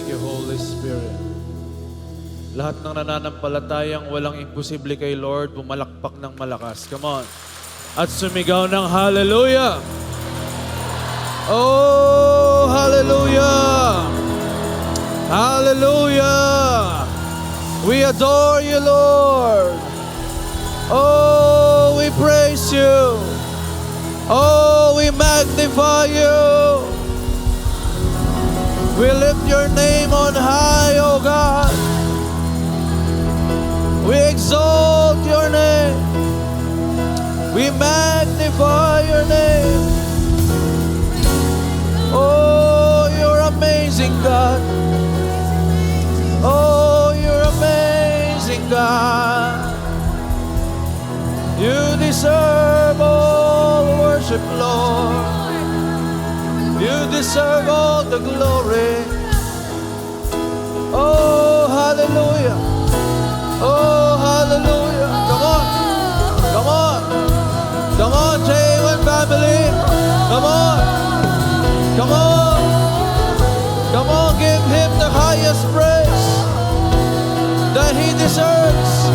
you, Holy Spirit. Lahat ng nananampalatayang walang imposible kay Lord, pumalakpak ng malakas. Come on. At sumigaw ng hallelujah. Oh, hallelujah. Hallelujah. We adore you, Lord. Oh, we praise you. Oh, we magnify you. We lift your name on high, oh God. We exalt your name. We magnify your name. Oh, you're amazing, God. Oh, you're amazing, God. You deserve all worship, Lord. You deserve all the glory. Oh, hallelujah. Oh, hallelujah. Come on. Come on. Come on, J1 family. Come on. Come on. Come on, give him the highest praise that he deserves.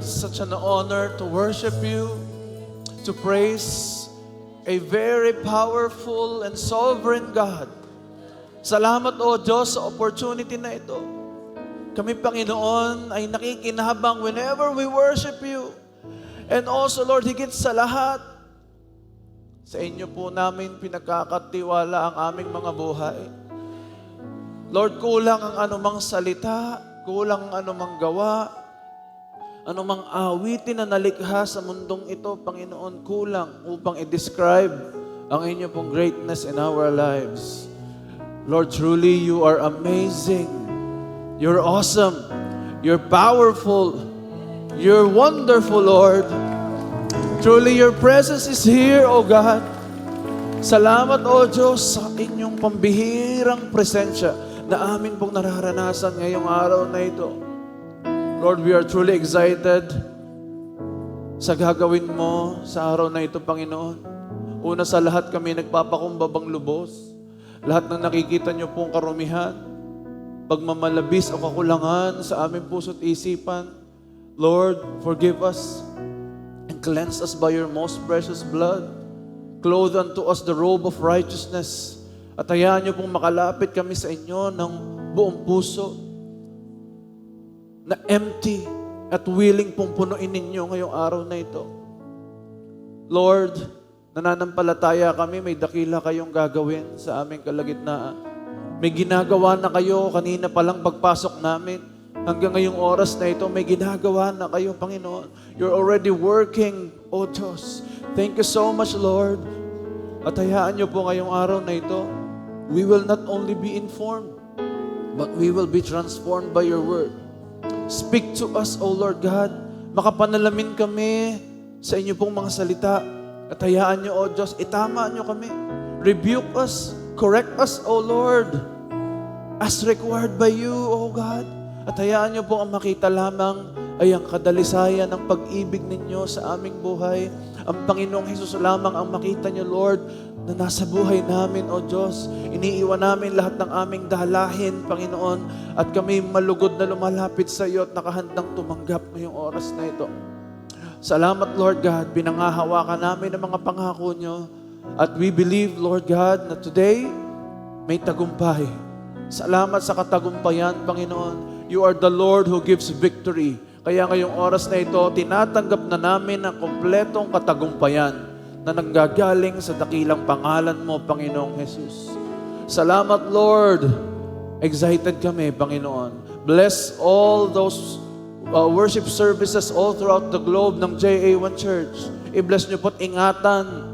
Such an honor to worship you, to praise a very powerful and sovereign God. Salamat, O Diyos, sa opportunity na ito. Kami, Panginoon, ay nakikinabang whenever we worship you. And also, Lord, higit sa lahat, sa inyo po namin pinagkakatiwala ang aming mga buhay. Lord, kulang ang anumang salita, kulang ang anumang gawa, anumang awitin na nalikha sa mundong ito, Panginoon, kulang upang i-describe ang inyo pong greatness in our lives. Lord, truly you are amazing. You're awesome. You're powerful. You're wonderful, Lord. Truly your presence is here, O God. Salamat, O Diyos, sa inyong pambihirang presensya na amin pong nararanasan ngayong araw na ito. Lord, we are truly excited sa gagawin mo sa araw na ito, Panginoon. Una sa lahat, kami nagpapakumbabang lubos. Lahat ng nakikita niyo pong karumihan, pagmamalabis o kakulangan sa aming puso't isipan, Lord, forgive us and cleanse us by your most precious blood. Clothe unto us the robe of righteousness. At hayaan niyo pong makalapit kami sa inyo ng buong puso, na empty at willing pong punuin ninyo ngayong araw na ito. Lord, nananampalataya kami, may dakila kayong gagawin sa aming kalagitnaan. May ginagawa na kayo kanina palang pagpasok namin. Hanggang ngayong oras na ito, may ginagawa na kayo, Panginoon. You're already working, O Diyos. Thank you so much, Lord. At hayaan niyo po ngayong araw na ito, we will not only be informed, but we will be transformed by your word. Speak to us, O Lord God. Makapanalamin kami sa inyo pong mga salita. At hayaan niyo, O Diyos, itama niyo kami. Rebuke us, correct us, O Lord, as required by you, O God. At hayaan niyo po ang makita lamang ay ang kadalisayan ng pag-ibig ninyo sa aming buhay. Ang Panginoong Hesus lamang ang makita niyo, Lord, na nasa buhay namin, O Diyos. Iniiwan namin lahat ng aming dalahin, Panginoon, at kami malugod na lumalapit sa iyo at nakahandang tumanggap ngayong oras na ito. Salamat, Lord God, pinangahawakan namin ang mga pangako niyo, at we believe, Lord God, na today may tagumpay. Salamat sa katagumpayan, Panginoon. You are the Lord who gives victory. Kaya ngayong oras na ito, tinatanggap na namin ang kompletong katagumpayan na nanggagaling sa dakilang pangalan mo, Panginoong Jesus. Salamat, Lord. Excited kami, Panginoon. Bless all those worship services all throughout the globe ng JA1 Church. I-bless niyo po't ingatan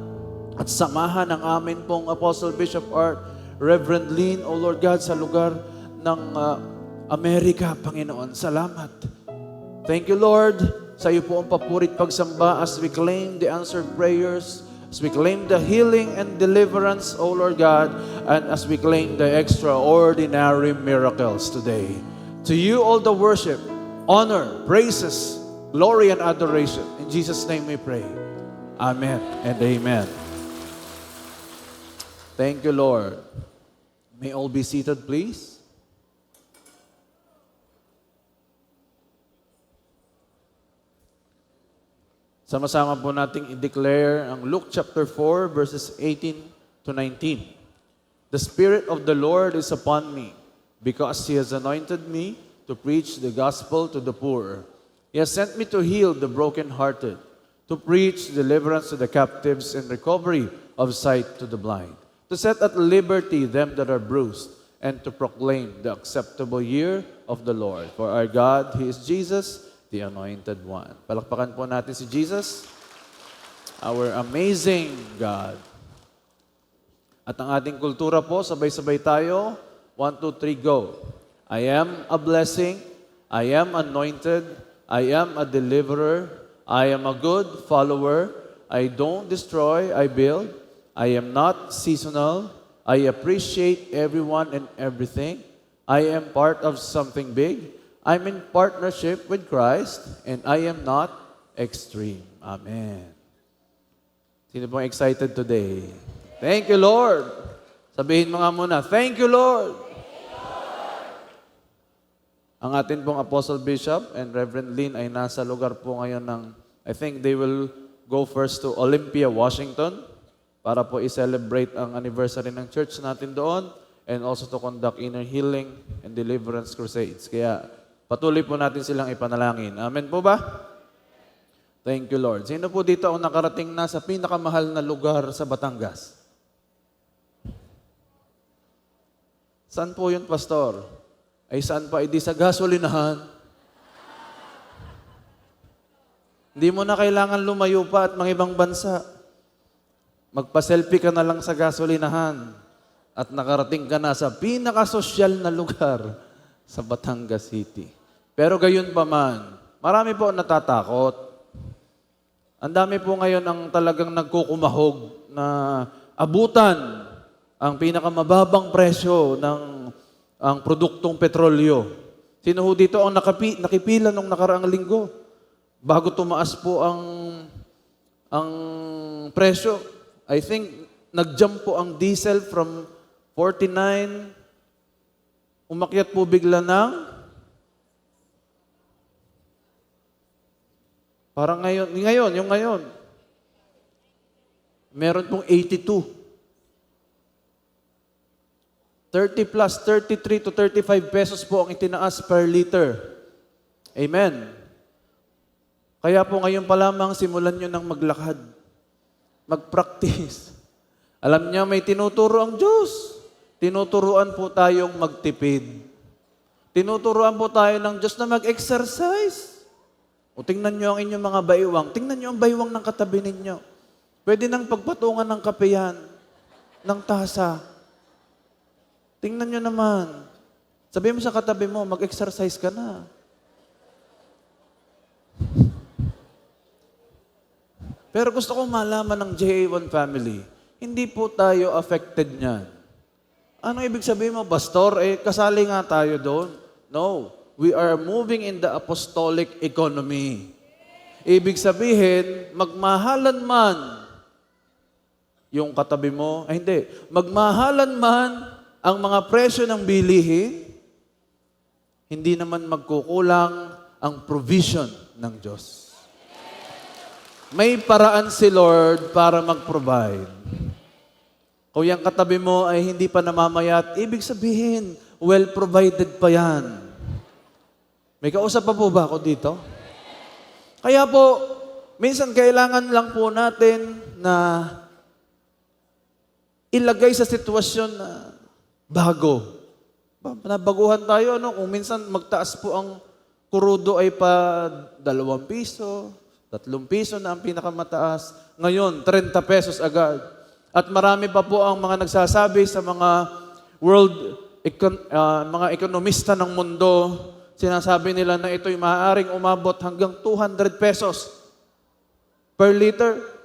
at samahan ang amin pong Apostle Bishop Art, Reverend Lynn, O Lord God, sa lugar ng Amerika, Panginoon. Salamat. Thank you, Lord. Sa iyo po ang papurit pagsamba as we claim the answered prayers, as we claim the healing and deliverance, O Lord God, and as we claim the extraordinary miracles today. To you all the worship, honor, praises, glory, and adoration. In Jesus' name we pray. Amen and amen. Thank you, Lord. May all be seated, please. Sama-sama po nating i-declare ang Luke chapter 4, verses 18 to 19. The Spirit of the Lord is upon me, because He has anointed me to preach the gospel to the poor. He has sent me to heal the brokenhearted, to preach deliverance to the captives and recovery of sight to the blind, to set at liberty them that are bruised, and to proclaim the acceptable year of the Lord. For our God, He is Jesus, the Anointed One. Palakpakan po natin si Jesus, our amazing God. At ang ating kultura po, sabay-sabay tayo. 1, 2, 3, go. I am a blessing. I am anointed. I am a deliverer. I am a good follower. I don't destroy, I build. I am not seasonal. I appreciate everyone and everything. I am part of something big. I'm in partnership with Christ, and I am not extreme. Amen. Sino pong excited today? Thank you, Lord. Sabihin mo nga muna, thank you, Lord. Ang atin pong Apostle Bishop and Reverend Lynn ay nasa lugar po ngayon ng, I think they will go first to Olympia, Washington, para po i-celebrate ang anniversary ng church natin doon, and also to conduct inner healing and deliverance crusades. Kaya patuloy po natin silang ipanalangin. Amen po ba? Thank you, Lord. Sino po dito ang nakarating na sa pinakamahal na lugar sa Batangas? Saan po yun, Pastor? Ay saan pa? Hindi sa gasolinahan. Hindi mo na kailangan lumayo pa at mga ibang bansa. Magpa-selfie ka na lang sa gasolinahan at nakarating ka na sa pinakasosyal na lugar sa Batangas City. Pero gayon pa man, marami po natatakot. Ang dami po ngayon ang talagang nagkukumahog na abutan ang pinakamababang presyo ng ang produktong petrolyo. Sino ho dito ang nakipila nung nakaraang linggo? Bago tumaas po ang presyo. I think nag-jump po ang diesel from 49, umakyat po bigla ng parang ngayon, meron pong 82. 30 plus 33 to 35 pesos po ang itinaas per liter. Amen. Kaya po ngayon pa lamang simulan nyo ng maglakad. Mag-practice. Alam niya may tinuturo ang Diyos. Tinuturuan po tayong magtipid. Tinuturuan po tayo ng Diyos na mag-exercise. O tingnan nyo ang inyong mga baywang. Tingnan nyo ang baywang ng katabi ninyo. Pwede nang pagpatungan ng kape yan, ng tasa. Tingnan nyo naman. Sabihin mo sa katabi mo, mag-exercise ka na. Pero gusto kong malaman ng JA1 family, hindi po tayo affected niyan. Anong ibig sabihin mo, Pastor? Kasali nga tayo doon. No. We are moving in the apostolic economy. Ibig sabihin, magmahalan man yung katabi mo, magmahalan man ang mga presyo ng bilihin, hindi naman magkukulang ang provision ng Diyos. May paraan si Lord para mag-provide. Kung yung katabi mo ay hindi pa namamayat, ibig sabihin, well-provided pa yan. May kausap pa po ba ako dito? Kaya po, minsan kailangan lang po natin na ilagay sa sitwasyon na bago. Nabaguhan tayo, ano? Kung minsan magtaas po ang kurudo ay pa 2 piso, 3 piso na ang pinakamataas. Ngayon, 30 pesos agad. At marami pa po ang mga nagsasabi sa mga mga ekonomista ng mundo, sinasabi nila na ito'y maaaring umabot hanggang 200 pesos per liter.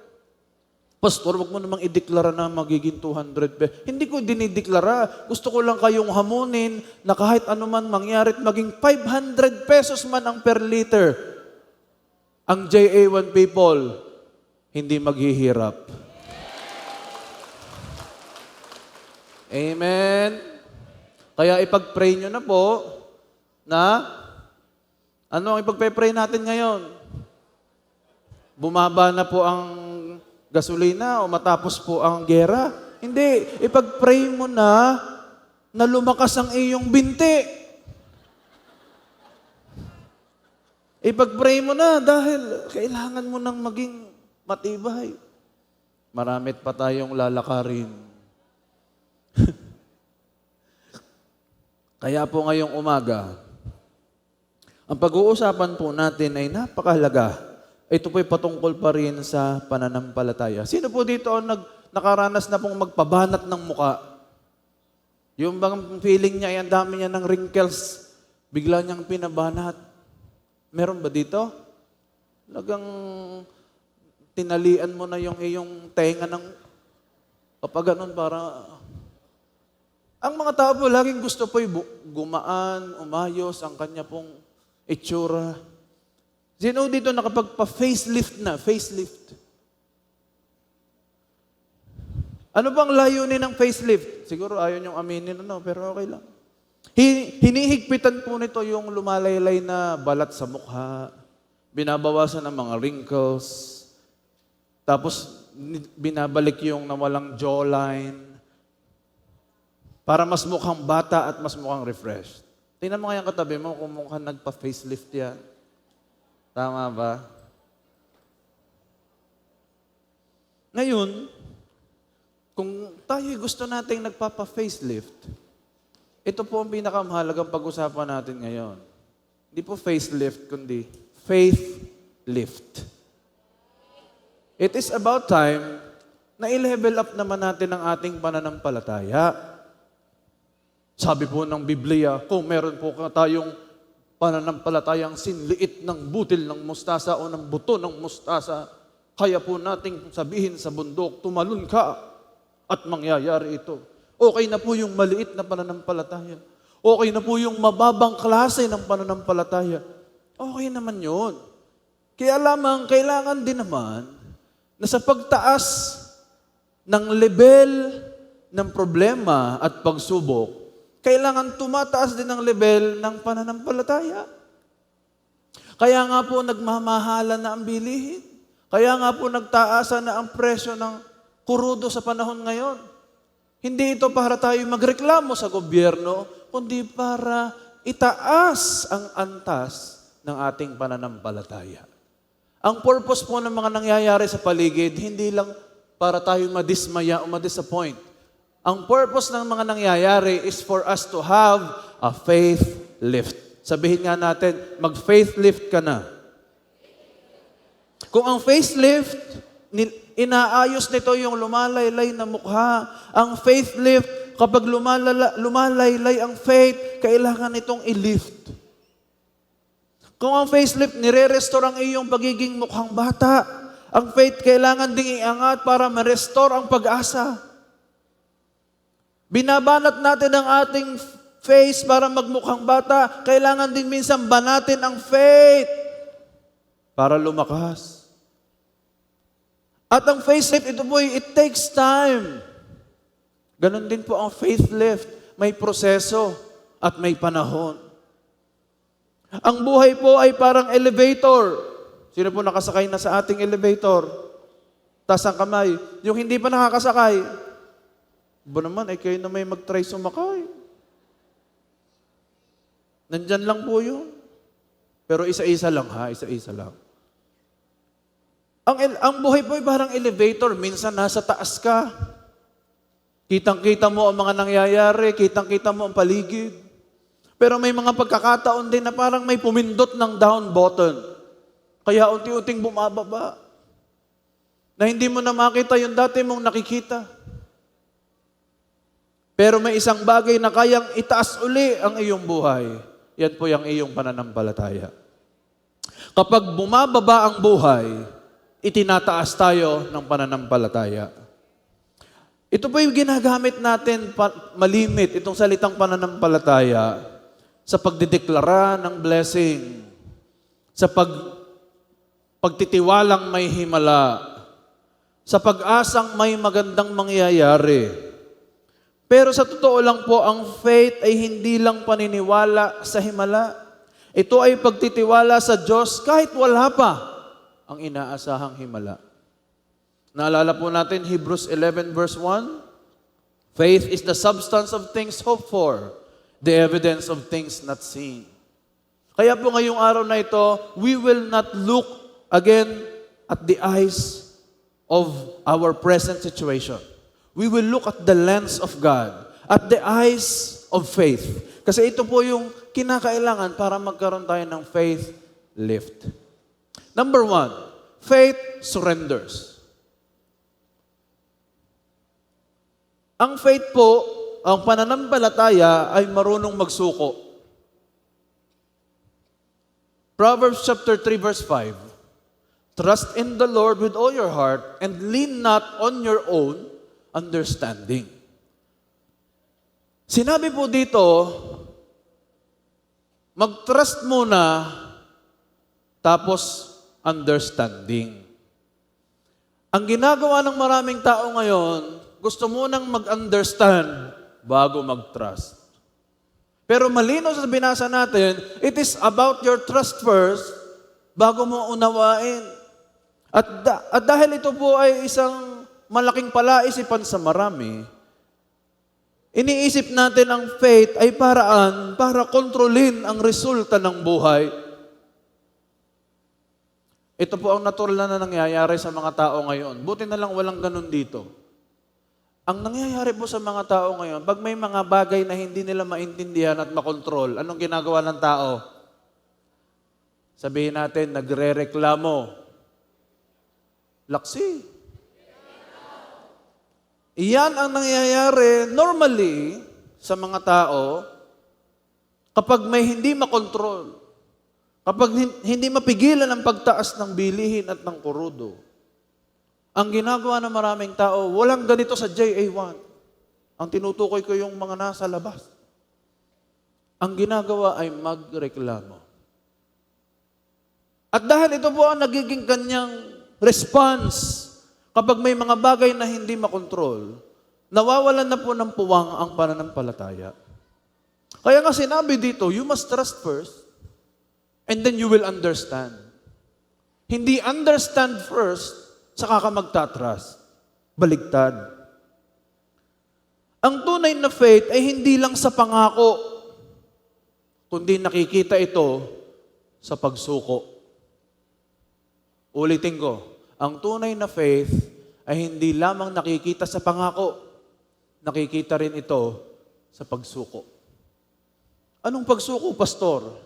Pastor, wag mo namang ideklara na magiging 200 pesos. Hindi ko dinideklara. Gusto ko lang kayong hamunin na kahit anuman mangyari at maging 500 pesos man ang per liter, ang JA1 people hindi maghihirap. Amen. Kaya ipag-pray nyo na po na ano ang ipag-pray natin ngayon? Bumaba na po ang gasolina o matapos po ang gera? Hindi. Ipag-pray mo na lumakas ang iyong binti. Ipag-pray mo na dahil kailangan mo nang maging matibay. Maramit pa tayong lalakarin. Kaya po ngayong umaga, ang pag-uusapan po natin ay napakahalaga. Ito po'y patungkol pa rin sa pananampalataya. Sino po dito ang nakaranas na pong magpabanat ng muka? Yung bang feeling niya ay ang dami niya ng wrinkles, bigla niyang pinabanat. Meron ba dito? Lagang tinalian mo na yung iyong tenga ng kapag ganun para... Ang mga tao po, laging gusto po'y gumaan, umayos, ang kanya pong itsura. Sino dito nakapagpa-facelift na? Facelift. Ano bang layunin ng facelift? Siguro ayaw niyong aminin, pero okay lang. Hinihigpitan po nito yung lumalaylay na balat sa mukha, binabawasan ng mga wrinkles, tapos binabalik yung nawalang jawline, para mas mukhang bata at mas mukhang refreshed. Tingnan mo kaya katabi mo kung mukhang nagpa-facelift yan. Tama ba? Ngayon, kung tayo gusto nating nagpapa-facelift, ito po ang pinakamahalagang pag-usapan natin ngayon. Hindi po facelift, kundi faith lift. It is about time na i-level up naman natin ang ating pananampalataya. Sabi po ng Biblia, kung meron po tayong pananampalatayang sinliit ng butil ng mustasa o ng buto ng mustasa, kaya po nating sabihin sa bundok, tumalon ka at mangyayari ito. Okay na po yung maliit na pananampalataya. Okay na po yung mababang klase ng pananampalataya. Okay naman yun. Kaya lamang, kailangan din naman na sa pagtaas ng level ng problema at pagsubok, kailangan tumataas din ang level ng pananampalataya. Kaya nga po nagmamahalan na ang bilihin. Kaya nga po nagtaasa na ang presyo ng kurudo sa panahon ngayon. Hindi ito para tayo magreklamo sa gobyerno, kundi para itaas ang antas ng ating pananampalataya. Ang purpose po ng mga nangyayari sa paligid, hindi lang para tayo madismaya o madisappoint. Ang purpose ng mga nangyayari is for us to have a faith lift. Sabihin nga natin, mag-faith lift ka na. Kung ang faith lift, inaayos nito yung lumalaylay na mukha. Ang faith lift, kapag lumalaylay ang faith, kailangan itong i-lift. Kung ang facelift, nire-restore ang iyong pagiging mukhang bata. Ang faith, kailangan ding iangat para ma-restore ang pag-asa. Binabanat natin ang ating face para magmukhang bata. Kailangan din minsan banatin ang faith para lumakas. At ang facelift, ito po, it takes time. Ganon din po ang faith lift. May proseso at may panahon. Ang buhay po ay parang elevator. Sino po nakasakay na sa ating elevator? Taas ang kamay. Yung hindi pa nakakasakay, ba naman, kayo na may mag-try sumakay. Nandyan lang po yun. Pero isa-isa lang ha, isa-isa lang. Ang buhay po ay parang elevator. Minsan nasa taas ka. Kitang-kita mo ang mga nangyayari, kitang-kita mo ang paligid. Pero may mga pagkakataon din na parang may pumindot ng down button. Kaya unti-unting bumababa. Na hindi mo na makita yung dati mong nakikita. Pero may isang bagay na kayang itaas uli ang iyong buhay. Yan po yung iyong pananampalataya. Kapag bumababa ang buhay, itinataas tayo ng pananampalataya. Ito po yung ginagamit natin malimit, itong salitang pananampalataya, sa pagdideklara ng blessing, sa pagtitiwalang may himala, sa pag-asang may magandang mangyayari. Pero sa totoo lang po, ang faith ay hindi lang paniniwala sa himala. Ito ay pagtitiwala sa Diyos kahit wala pa ang inaasahang himala. Naalala po natin Hebrews 11 verse 1, faith is the substance of things hoped for, the evidence of things not seen. Kaya po ngayong araw na ito, we will not look again at the eyes of our present situation. We will look at the lens of God, at the eyes of faith. Kasi ito po yung kinakailangan para magkaroon tayo ng faith lift. Number 1, faith surrenders. Ang faith po, ang pananampalataya ay marunong magsuko. Proverbs chapter 3 verse 5. Trust in the Lord with all your heart and lean not on your own understanding. Sinabi po dito, mag-trust muna, tapos understanding. Ang ginagawa ng maraming tao ngayon, gusto mo nang mag-understand bago mag-trust. Pero malino sa binasa natin, it is about your trust first bago mo unawain. At dahil ito po ay isang malaking palaisipan sa marami, iniisip natin ang faith ay paraan para kontrolin ang resulta ng buhay. Ito po ang natural na nangyayari sa mga tao ngayon. Buti na lang walang ganun dito. Ang nangyayari po sa mga tao ngayon, pag may mga bagay na hindi nila maintindihan at makontrol, anong ginagawa ng tao? Sabihin natin, nagre-reklamo. Laksi. Iyan ang nangyayari normally sa mga tao kapag may hindi makontrol. Kapag hindi mapigilan ang pagtaas ng bilihin at ng kurudo. Ang ginagawa ng maraming tao, walang ganito sa JA1. Ang tinutukoy ko yung mga nasa labas. Ang ginagawa ay magreklamo. At dahil ito po ang nagiging kanyang response kapag may mga bagay na hindi makontrol, nawawalan na po ng puwang ang pananampalataya. Kaya nga sinabi dito, you must trust first, and then you will understand. Hindi understand first, saka ka magtatrust. Baligtad. Ang tunay na faith ay hindi lang sa pangako, kundi nakikita ito sa pagsuko. Ulitin ko, ang tunay na faith ay hindi lamang nakikita sa pangako, nakikita rin ito sa pagsuko. Anong pagsuko, Pastor?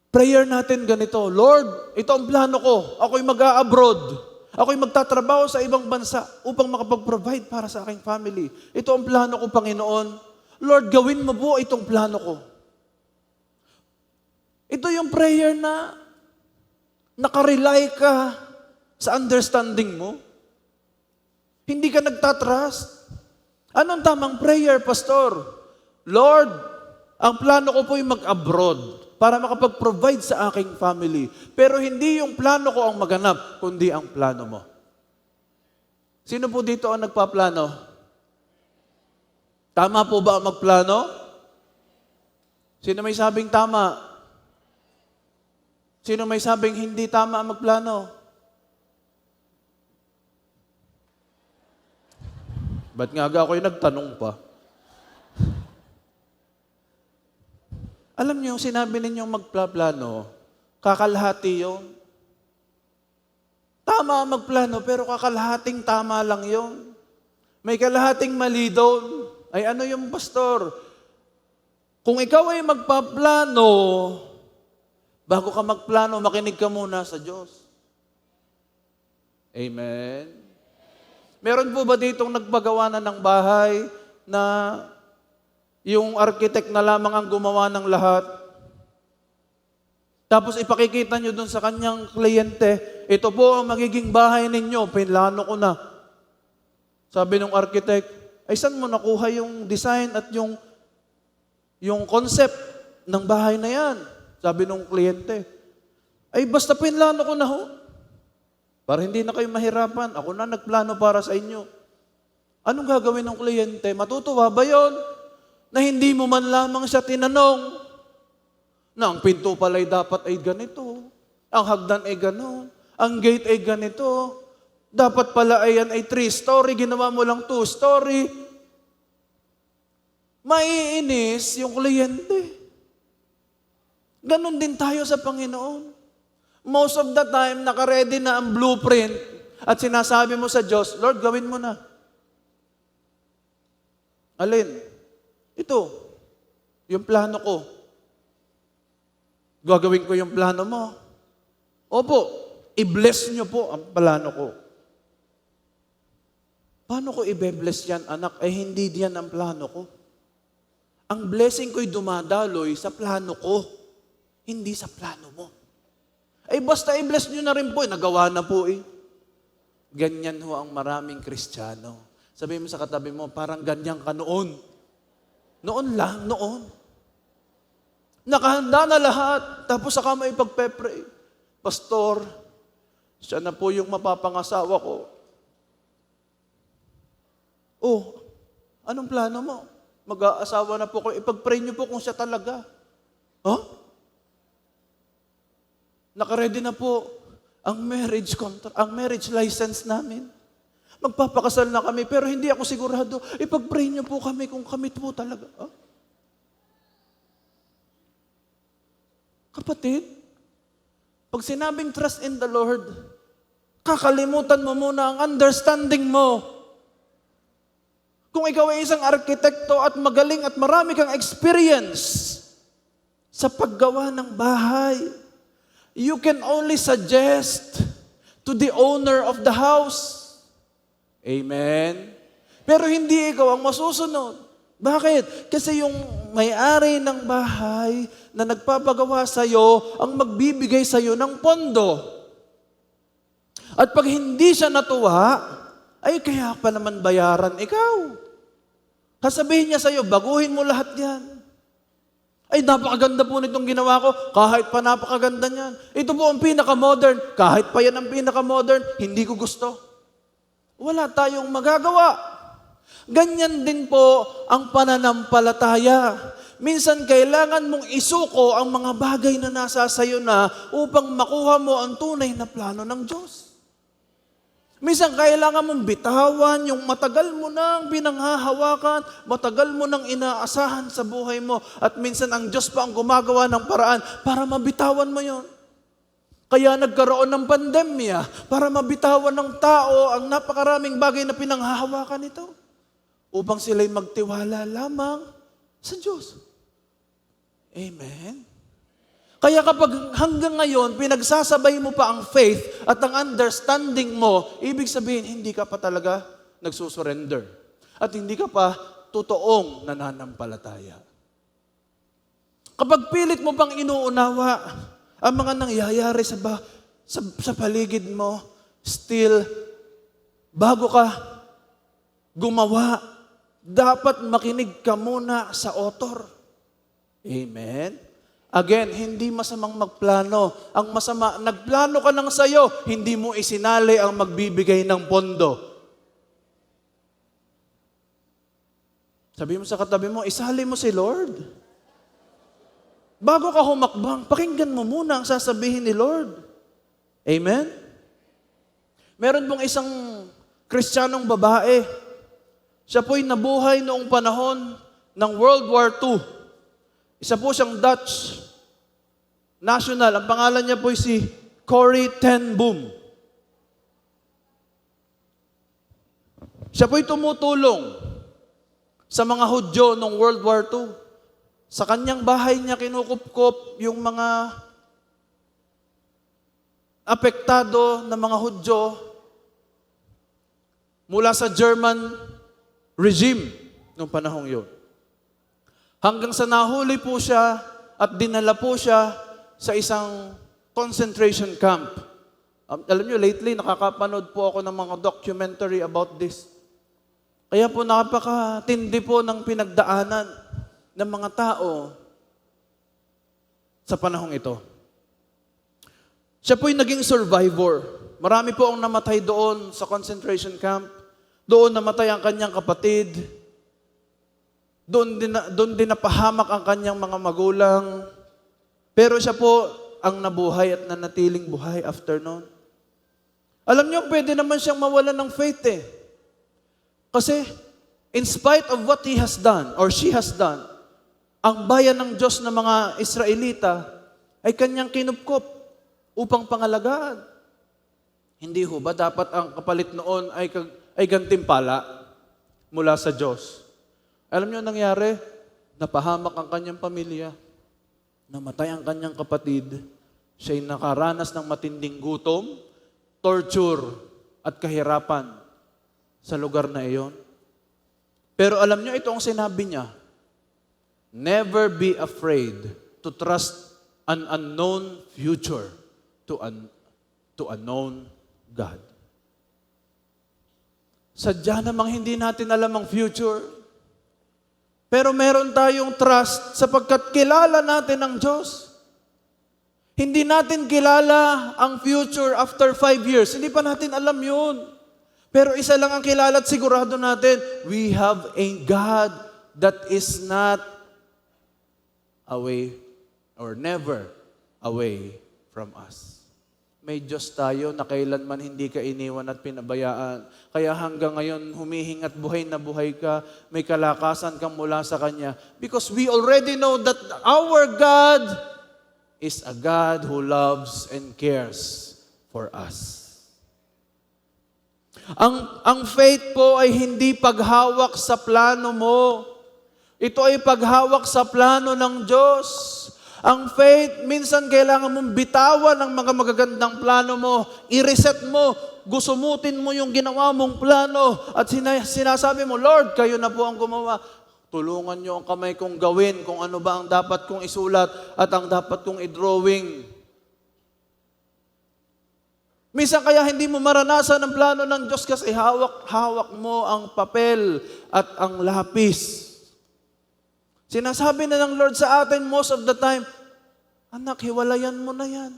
Prayer natin ganito, Lord, ito ang plano ko. Ako'y mag-a-abroad. Ako'y magtatrabaho sa ibang bansa upang makapag-provide para sa aking family. Ito ang plano ko, Panginoon. Lord, gawin mo po itong plano ko. Ito yung prayer na nakarely ka sa understanding mo. Hindi ka nagtatrust. Anong tamang prayer, Pastor? Lord, ang plano ko po ay mag-abroad para makapag-provide sa aking family. Pero hindi yung plano ko ang maganap, kundi ang plano mo. Sino po dito ang nagpaplano? Tama po ba ang magplano? Sino may sabing tama? Sino may sabing hindi tama ang magplano? Ba't nga ako'y nagtanong pa? Alam niyo, sinabi ninyong magplano, kakalahati yun. Tama magplano, pero kakalahating tama lang yun. May kalahating mali doon. Ay ano yung pastor? Kung ikaw ay magpaplano, bago ka magplano, makinig ka muna sa Diyos. Amen? Meron po ba ditong nagpagawa na ng bahay na yung architect na lamang ang gumawa ng lahat? Tapos ipakikita nyo dun sa kanyang kliyente, ito po ang magiging bahay ninyo, pinlano ko na. Sabi ng architect, ay saan mo nakuha yung design at yung concept ng bahay na yan? Sabi ng kliyente, ay basta pinlano ko na ho. Para hindi na kayo mahirapan, ako na nagplano para sa inyo. Anong gagawin ng kliyente? Matutuwa ba yon? Na hindi mo man lamang siya tinanong na ang pinto pala'y dapat ay ganito, ang hagdan ay ganon, ang gate ay ganito, dapat pala ay yan ay 3-story, ginawa mo lang 2-story. Maiinis yung kliyente. Ganon din tayo sa Panginoon. Most of the time, naka-ready na ang blueprint at sinasabi mo sa Diyos, Lord, gawin mo na. Alin? Ito, yung plano ko. Gagawin ko yung plano mo. Opo, i-bless nyo po ang plano ko. Paano ko i-bless yan, anak? Eh, hindi diyan ang plano ko. Ang blessing ko'y dumadaloy sa plano ko, hindi sa plano mo. Ay basta i-bless nyo na rin po, nagawa na po eh. Ganyan ho ang maraming Kristiyano. Sabihin mo sa katabi mo, parang ganyan ka noon. Noon lang, noon. Nakahanda na lahat, tapos saka may pagpe-pray. Pastor, siya na po yung mapapangasawa ko. Oh, anong plano mo? Mag-aasawa na po ko, ipag-pray niyo po kung siya talaga. Huh? Naka-ready na po ang marriage contract, ang marriage license namin. Magpapakasal na kami, pero hindi ako sigurado. Ipag-pray niyo po kami kung kami po talaga. Huh? Kapatid, pag sinabing trust in the Lord, kakalimutan mo muna ang understanding mo. Kung ikaw ay isang arkitekto at magaling at marami kang experience sa paggawa ng bahay, you can only suggest to the owner of the house. Amen? Pero hindi ikaw ang masusunod. Bakit? Kasi yung may-ari ng bahay na nagpapagawa sa'yo ang magbibigay sa'yo ng pondo. At pag hindi siya natuwa, ay kaya pa naman bayaran ikaw. Kasabihin niya sa'yo, baguhin mo lahat yan. Ay, napakaganda po nitong ginawa ko, kahit pa napakaganda niyan. Ito po ang pinaka-modern, kahit pa yan ang pinaka-modern, hindi ko gusto. Wala tayong magagawa. Ganyan din po ang pananampalataya. Minsan kailangan mong isuko ang mga bagay na nasa sayo na upang makuha mo ang tunay na plano ng Diyos. Minsan kailangan mong bitawan yung matagal mo nang pinanghahawakan, matagal mo nang inaasahan sa buhay mo, at minsan ang Diyos pa ang gumagawa ng paraan para mabitawan mo yon. Kaya nagkaroon ng pandemya para mabitawan ng tao ang napakaraming bagay na pinanghahawakan nito upang sila'y magtiwala lamang sa Diyos. Amen? Kaya kapag hanggang ngayon, pinagsasabay mo pa ang faith at ang understanding mo, ibig sabihin, hindi ka pa talaga nagsusurrender. At hindi ka pa totoong nananampalataya. Kapag pilit mo pang inuunawa ang mga nangyayari sa paligid mo, still, bago ka gumawa, dapat makinig ka muna sa author. Amen? Again, hindi masamang magplano. Ang masama, nagplano ka ng sayo, hindi mo isinali ang magbibigay ng pondo. Sabi mo sa katabi mo, isali mo si Lord. Bago ka humakbang, pakinggan mo muna ang sasabihin ni Lord. Amen? Meron pong isang Kristiyanong babae. Siya po'y nabuhay noong panahon ng World War II. Isa po siyang Dutch national. Ang pangalan niya po si Corrie ten Boom. Siya po'y tumutulong sa mga Hudyo noong World War II. Sa kanyang bahay niya kinukupkop yung mga apektado na mga Hudyo mula sa German regime noong panahong yun. Hanggang sa nahuli po siya at dinala po siya sa isang concentration camp. Alam niyo, lately nakakapanood po ako ng mga documentary about this. Kaya po napakatindi po ng pinagdaanan ng mga tao sa panahong ito. Siya po'y naging survivor. Marami po ang namatay doon sa concentration camp. Doon namatay ang kanyang kapatid. Doon din napahamak ang kanyang mga magulang. Pero siya po ang nabuhay at nanatiling buhay after noon. Alam niyo, pwede naman siyang mawalan ng faith eh. Kasi, in spite of what he has done, or she has done, ang bayan ng Diyos ng mga Israelita ay kanyang kinupkop upang pangalagaan. Hindi ho ba dapat ang kapalit noon ay gantimpala mula sa Diyos? Alam niyo nangyari? Napahamak ang kanyang pamilya. Namatay ang kanyang kapatid. Siya'y nakaranas ng matinding gutom, torture, at kahirapan sa lugar na iyon. Pero alam niyo, ito ang sinabi niya, never be afraid to trust an unknown future to a known God. Sadya namang hindi natin alam ang future, pero meron tayong trust sapagkat kilala natin ang Diyos. Hindi natin kilala ang future after 5 years. Hindi pa natin alam yun. Pero isa lang ang kilala at sigurado natin, we have a God that is not away or never away from us. May Diyos tayo na kailanman hindi ka iniwan at pinabayaan. Kaya hanggang ngayon, humihingat buhay na buhay ka, may kalakasan kang mula sa Kanya. Because we already know that our God is a God who loves and cares for us. Ang faith po ay hindi paghawak sa plano mo. Ito ay paghawak sa plano ng Diyos. Ang faith, minsan kailangan mong bitawan ang mga magagandang plano mo. I-reset mo. Gusumutin mo yung ginawa mong plano. At sinasabi mo, Lord, kayo na po ang gumawa. Tulungan niyo ang kamay kong gawin kung ano ba ang dapat kong isulat at ang dapat kong i-drawing. Minsan kaya hindi mo maranasan ang plano ng Diyos kasi hawak mo ang papel at ang lapis. Sinasabi na ng Lord sa atin most of the time, anak, hiwalayan mo na yan.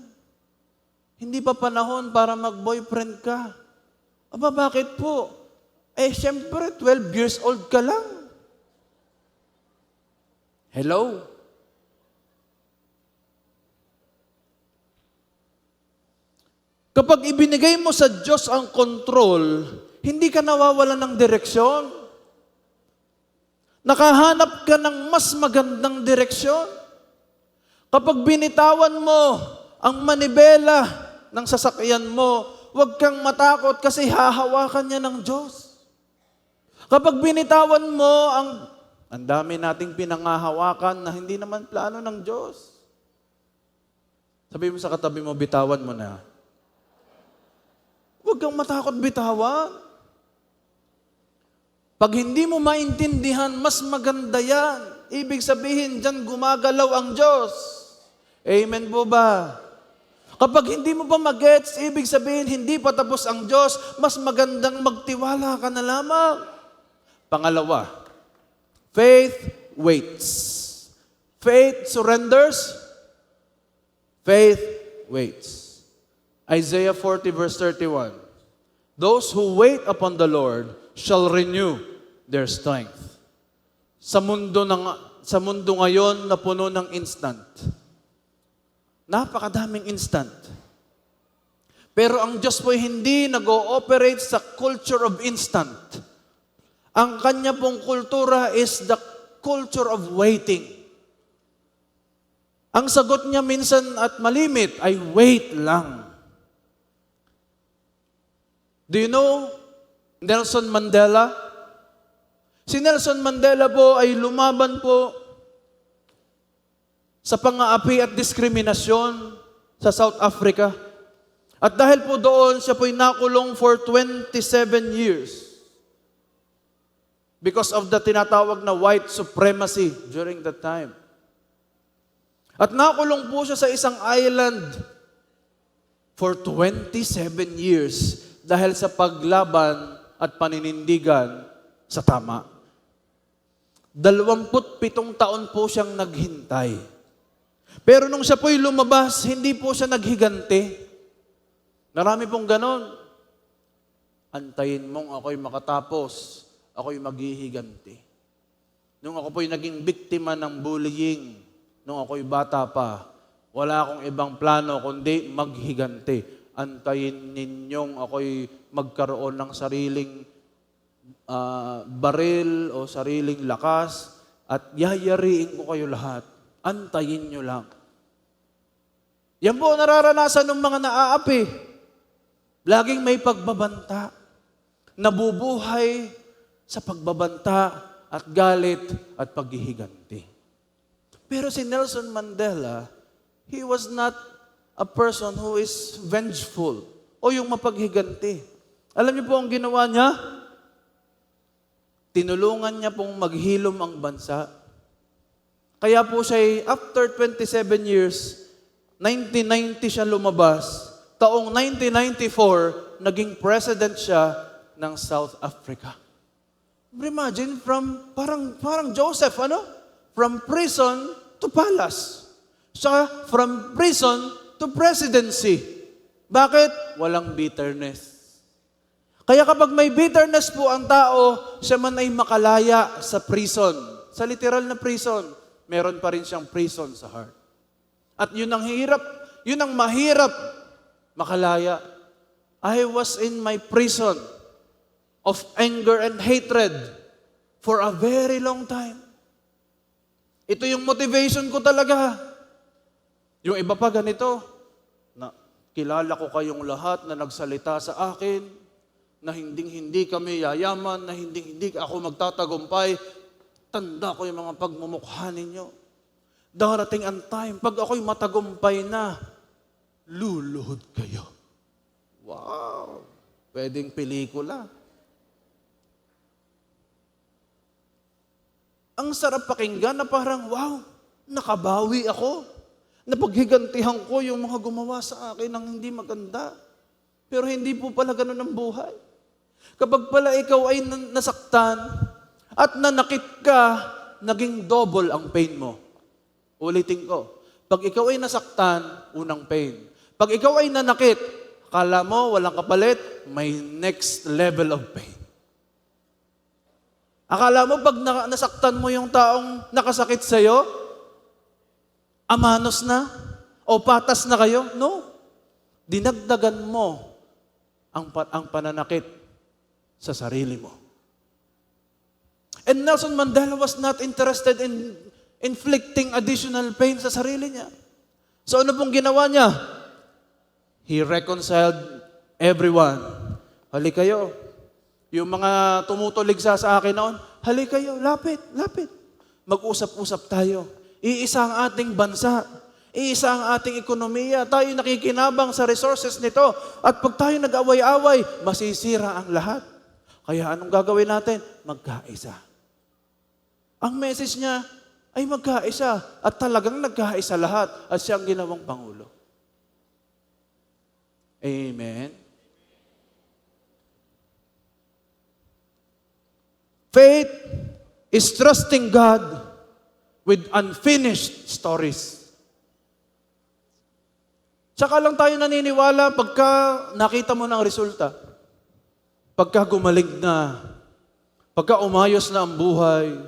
Hindi pa panahon para mag-boyfriend ka. Aba, bakit po? Siyempre, 12 years old ka lang. Hello? Kapag ibinigay mo sa Diyos ang control, hindi ka nawawalan ng direksyon. Nakahanap ka ng mas magandang direksyon. Kapag binitawan mo ang manibela ng sasakyan mo, huwag kang matakot kasi hahawakan niya ng Diyos. Kapag binitawan mo ang dami nating pinangahawakan na hindi naman plano ng Diyos. Sabi mo sa katabi mo, bitawan mo na. Huwag kang matakot bitawan. Pag hindi mo maintindihan, mas maganda yan. Ibig sabihin, dyan gumagalaw ang Diyos. Amen po ba? Kapag hindi mo pa mag-gets, ibig sabihin, hindi pa tapos ang Diyos, mas magandang magtiwala ka na lamang. Pangalawa, faith waits. Faith surrenders. Faith waits. Isaiah 40 verse 31. Those who wait upon the Lord shall renew their strength. Sa mundo ngayon na puno ng instant. Napakadaming instant. Pero ang Diyos po hindi nag-ooperate sa culture of instant. Ang kanya pong kultura is the culture of waiting. Ang sagot niya minsan at malimit ay wait lang. Do you know Nelson Mandela? Si Nelson Mandela po ay lumaban po sa pang-aapi at diskriminasyon sa South Africa. At dahil po doon, siya po'y nakulong for 27 years because of the tinatawag na white supremacy during that time. At nakulong po siya sa isang island for 27 years dahil sa paglaban at paninindigan sa tama. 27 taon po siyang naghintay. Pero nung siya po'y lumabas, hindi po siya naghigante. Marami pong ganon. Antayin mong ako'y makatapos, ako'y maghihiganti. Nung ako po'y naging biktima ng bullying, nung ako'y bata pa, wala akong ibang plano kundi maghiganti. Antayin ninyong ako'y magkaroon ng sariling baril o sariling lakas at yayariin ko kayo lahat. Antayin nyo lang. Yan po nararanasan ng mga naaapi. Laging may pagbabanta. Nabubuhay sa pagbabanta at galit at paghihiganti. Pero si Nelson Mandela, he was not a person who is vengeful o yung mapaghiganti. Alam niyo po ang ginawa niya? Tinulungan niya pong maghilom ang bansa. Kaya po siya, after 27 years, 1990 siya lumabas. Taong 1994, naging president siya ng South Africa. Imagine, parang Joseph, From prison to palace. Saka from prison to presidency. Bakit? Walang bitterness. Kaya kapag may bitterness po ang tao, siya man ay makalaya sa prison. Sa literal na prison, meron pa rin siyang prison sa heart. At yun ang mahirap makalaya. I was in my prison of anger and hatred for a very long time. Ito yung motivation ko talaga. Yung iba pa ganito, na kilala ko kayong lahat na nagsalita sa akin, na hindi kami yayaman, na hindi ako magtatagumpay. Tanda ko yung mga pagmumukha ninyo. Darating ang time, pag ako'y matagumpay na, luluhod kayo. Wow! Pwedeng pelikula. Ang sarap pakinggan na parang, wow, nakabawi ako. Napaghigantihan ko yung mga gumawa sa akin ng hindi maganda. Pero hindi po pala ganun ang buhay. Kapag pala ikaw ay nasaktan at nanakit ka, naging double ang pain mo. Ulitin ko. Pag ikaw ay nasaktan, unang pain. Pag ikaw ay nanakit, akala mo walang kapalit, may next level of pain. Akala mo pag nasaktan mo yung taong nakasakit sa'yo, amanos na? O patas na kayo? No. Dinagdagan mo ang pananakit sa sarili mo. And Nelson Mandela was not interested in inflicting additional pain sa sarili niya. So ano pong ginawa niya? He reconciled everyone. Hali kayo. Yung mga tumutuligsa sa akin noon, hali kayo, lapit. Mag-usap-usap tayo. Iisa ang ating bansa. Iisa ang ating ekonomiya. Tayo nakikinabang sa resources nito. At pag tayo nag-away-away, masisira ang lahat. Kaya anong gagawin natin? Magkaisa. Ang message niya ay magkaisa. At talagang nagkaisa lahat. At siya ang ginawang Pangulo. Amen. Faith is trusting God with unfinished stories. Tsaka lang tayo naniniwala pagka nakita mo ng resulta. Pagka gumaling na. Pagka umayos na ang buhay.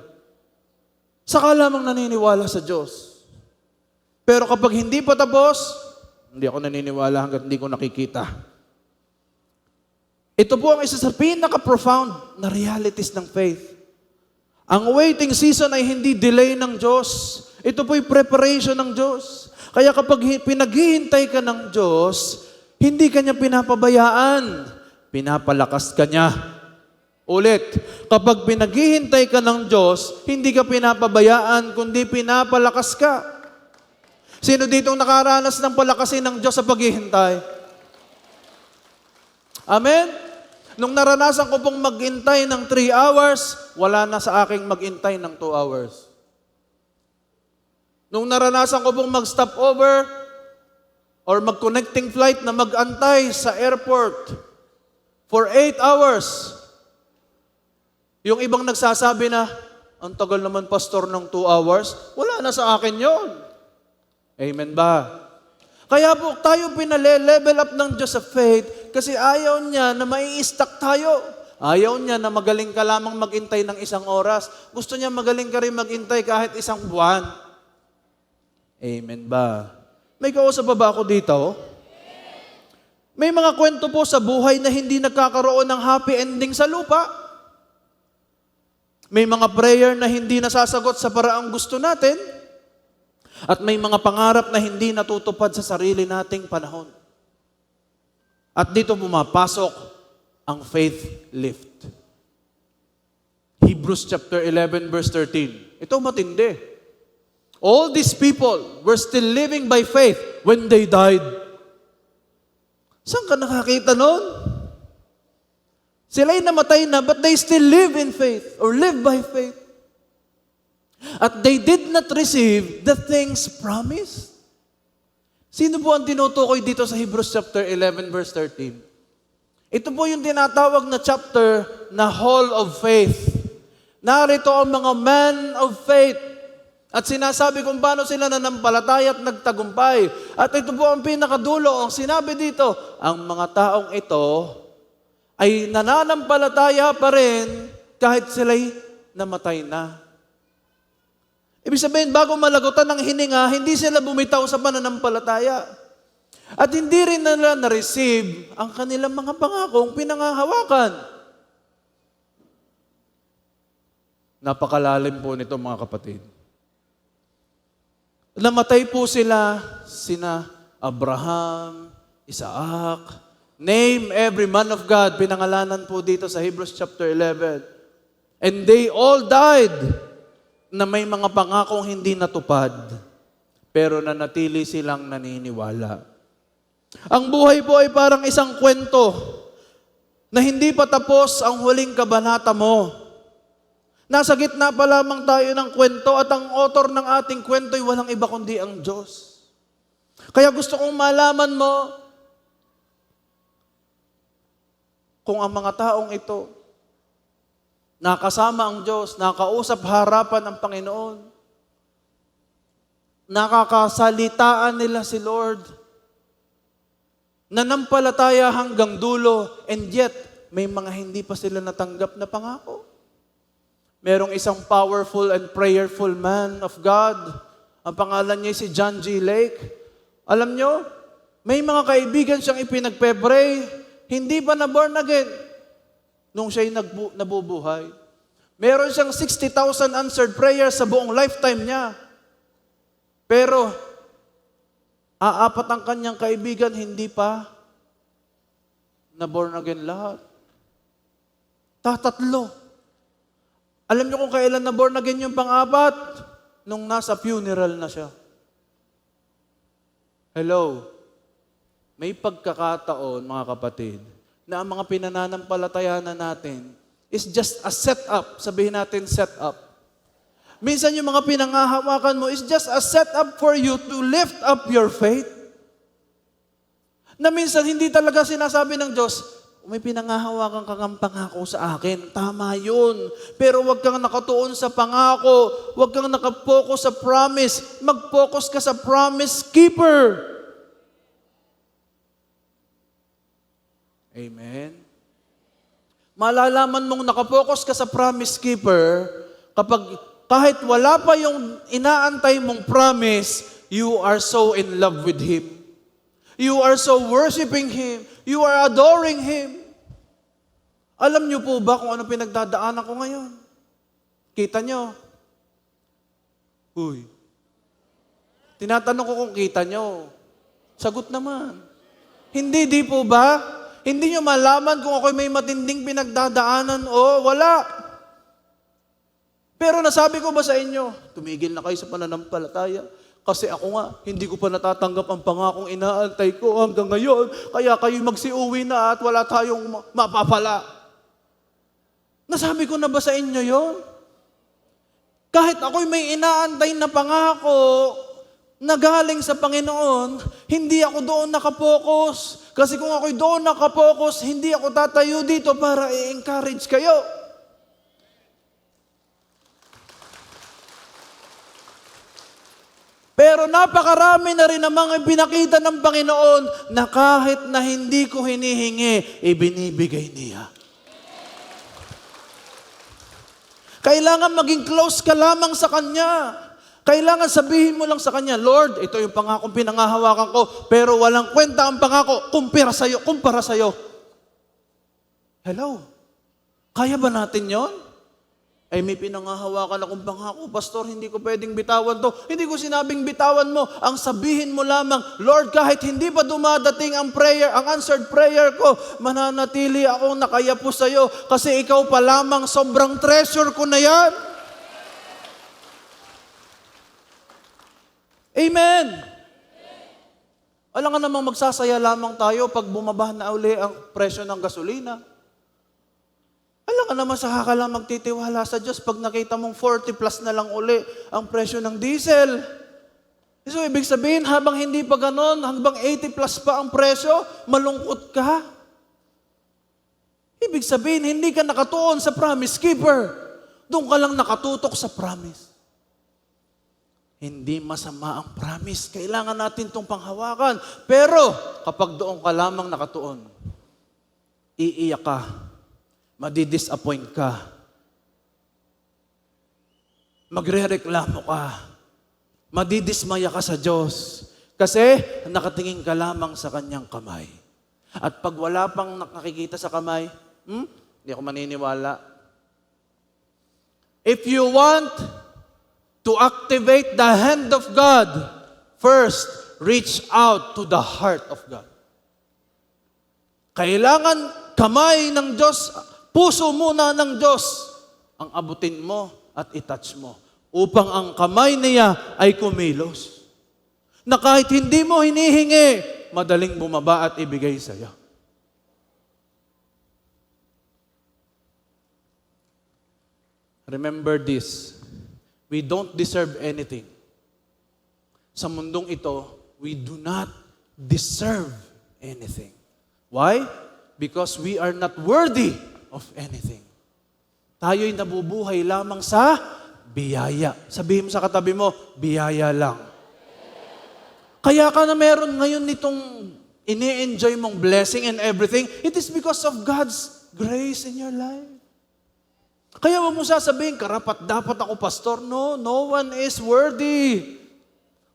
Saka lamang naniniwala sa Diyos. Pero kapag hindi pa tapos, hindi ako naniniwala hanggat hindi ko nakikita. Ito po ang isa sa pinaka-profound na realities ng faith. Ang waiting season ay hindi delay ng Diyos. Ito po'y preparation ng Diyos. Kaya kapag pinaghihintay ka ng Diyos, hindi ka niya pinapabayaan. Pinapalakas ka niya. Ulit, kapag pinaghihintay ka ng Diyos, hindi ka pinapabayaan, kundi pinapalakas ka. Sino ditong nakaranas ng palakasin ng Diyos sa paghihintay? Amen? Nung naranasan ko pong maghintay ng 3 hours, wala na sa aking maghintay ng 2 hours. Nung naranasan ko pong mag-stop over or mag-connecting flight na mag-antay sa airport for 8 hours, yung ibang nagsasabi na, ang tagal naman pastor ng 2 hours, wala na sa akin yon. Amen ba? Kaya po tayo pinale-level up ng Diyos sa faith kasi ayaw niya na mai-stuck tayo. Ayaw niya na magaling ka lamang maghintay ng 1 oras. Gusto niya magaling ka rin maghintay kahit 1 buwan. Amen ba? May kausap ba ako dito? May mga kwento po sa buhay na hindi nagkakaroon ng happy ending sa lupa. May mga prayer na hindi nasasagot sa paraang gusto natin. At may mga pangarap na hindi natutupad sa sarili nating panahon. At dito pumapasok ang faith lift. Hebrews chapter 11 verse 13. Ito matindi. All these people were still living by faith when they died. Saan ka nakakita nun? Sila'y namatay na, but they still live in faith or live by faith. At they did not receive the things promised. Sino po ang tinutukoy dito sa Hebrews chapter 11 verse 13? Ito po yung tinatawag na chapter na Hall of Faith. Narito ang mga men of faith. At sinasabi kung paano sila nanampalataya at nagtagumpay. At ito po ang pinakadulo. Ang sinabi dito, ang mga taong ito ay nananampalataya pa rin kahit sila'y namatay na. Ibig sabihin, bago malagutan ng hininga, hindi sila bumitaw sa pananampalataya. At hindi rin nila na-receive ang kanilang mga pangakong pinangahawakan. Napakalalim po nito mga kapatid. Namatay po sina Abraham, Isaac, name every man of God, pinangalanan po dito sa Hebrews chapter 11. And they all died na may mga pangakong hindi natupad, pero nanatili silang naniniwala. Ang buhay po ay parang isang kwento na hindi pa tapos ang huling kabanata mo. Nasa gitna pa lamang tayo ng kwento at ang author ng ating kwento ay walang iba kundi ang Diyos. Kaya gusto kong malaman mo kung ang mga taong ito nakasama ang Diyos, nakausap harapan ng Panginoon, nakakasalitaan nila si Lord, nanampalataya hanggang dulo, and yet, may mga hindi pa sila natanggap na pangako. Merong isang powerful and prayerful man of God, ang pangalan niya si John G. Lake. Alam nyo, may mga kaibigan siyang ipinagpe-pray, hindi pa na born again nung siya'y nabubuhay. Meron siyang 60,000 answered prayers sa buong lifetime niya. Pero, aapat ang kanyang kaibigan, hindi pa na born again lahat. Tatlo. Alam niyo kung kailan na born again yung pang-apat? Nung nasa funeral na siya. Hello? May pagkakataon, mga kapatid, na ang mga pinananampalatayanan natin is just a setup. Sabihin natin setup. Minsan yung mga pinangahawakan mo is just a setup for you to lift up your faith. Na minsan hindi talaga sinasabi ng Diyos, may pinangahawakan kang ang pangako sa akin. Tama yun. Pero huwag kang nakatuon sa pangako. Huwag kang nakapokus sa promise. Mag-focus ka sa promise keeper. Amen. Malalaman mong nakapokus ka sa promise keeper kapag kahit wala pa yung inaantay mong promise, you are so in love with Him. You are so worshiping Him. You are adoring Him. Alam niyo po ba kung ano pinagdadaanan ko ngayon? Kita niyo? Uy, Tinatanong ko kung kita nyo. Sagot naman. Hindi, di po ba? Hindi nyo malaman kung ako'y may matinding pinagdadaanan o wala. Pero nasabi ko ba sa inyo, tumigil na kayo sa pananampalataya? Kasi ako nga, hindi ko pa natatanggap ang pangakong inaantay ko hanggang ngayon. Kaya kayo magsiuwi na at wala tayong mapapala. Nasabi ko na ba sa inyo yon? Kahit ako'y may inaantay na pangako na galing sa Panginoon, hindi ako doon nakapokus. Kasi kung ako'y doon nakapokus, hindi ako tatayo dito para i-encourage kayo. Pero napakarami na rin namang pinakita ng Panginoon na kahit na hindi ko hinihingi, ibinibigay niya. Kailangan maging close ka lamang sa Kanya. Kailangan sabihin mo lang sa Kanya, Lord, ito yung pangakong pinangahawakan ko, pero walang kwenta ang pangako, kumpara sa'yo. Hello? Kaya ba natin yon? Ay may pinangahawakan akong pangako, Pastor, hindi ko pwedeng bitawan to. Hindi ko sinabing bitawan mo. Ang sabihin mo lamang, Lord, kahit hindi pa dumadating ang prayer, ang answered prayer ko, mananatili akong nakayapo sa iyo kasi ikaw pa lamang, sobrang treasure ko na yan. Amen. Alam nga namang magsasaya lamang tayo pag bumaba na uli ang presyo ng gasolina. Alam ka naman sa ka lang magtitiwala sa Diyos pag nakita mong 40 plus na lang uli ang presyo ng diesel. So, ibig sabihin, habang hindi pa ganon, hanggang 80 plus pa ang presyo, malungkot ka. Ibig sabihin, hindi ka nakatuon sa promise keeper. Doon ka lang nakatutok sa promise. Hindi masama ang promise. Kailangan natin itong panghawakan. Pero, kapag doon ka lamang nakatuon, iiyak ka. Madidisappoint ka. Magrereklamo ka. Madidismaya ka sa Diyos. Kasi nakatingin ka lamang sa Kanyang kamay. At pag wala pang nakakikita sa kamay, hindi ako maniniwala. If you want to activate the hand of God, first, reach out to the heart of God. Kailangan kamay ng Diyos, puso muna ng Diyos ang abutin mo at itouch mo upang ang kamay niya ay kumilos. Na kahit hindi mo hinihingi, madaling bumaba at ibigay sa iyo. Remember this, we don't deserve anything. Sa mundong ito, we do not deserve anything. Why? Because we are not worthy of anything. Tayo'y nabubuhay lamang sa biyaya. Sabihin mo sa katabi mo, biyaya lang. Kaya ka na meron ngayon nitong ini-enjoy mong blessing and everything, it is because of God's grace in your life. Kaya huwag mo sasabihin, karapat dapat ako pastor. No, no one is worthy.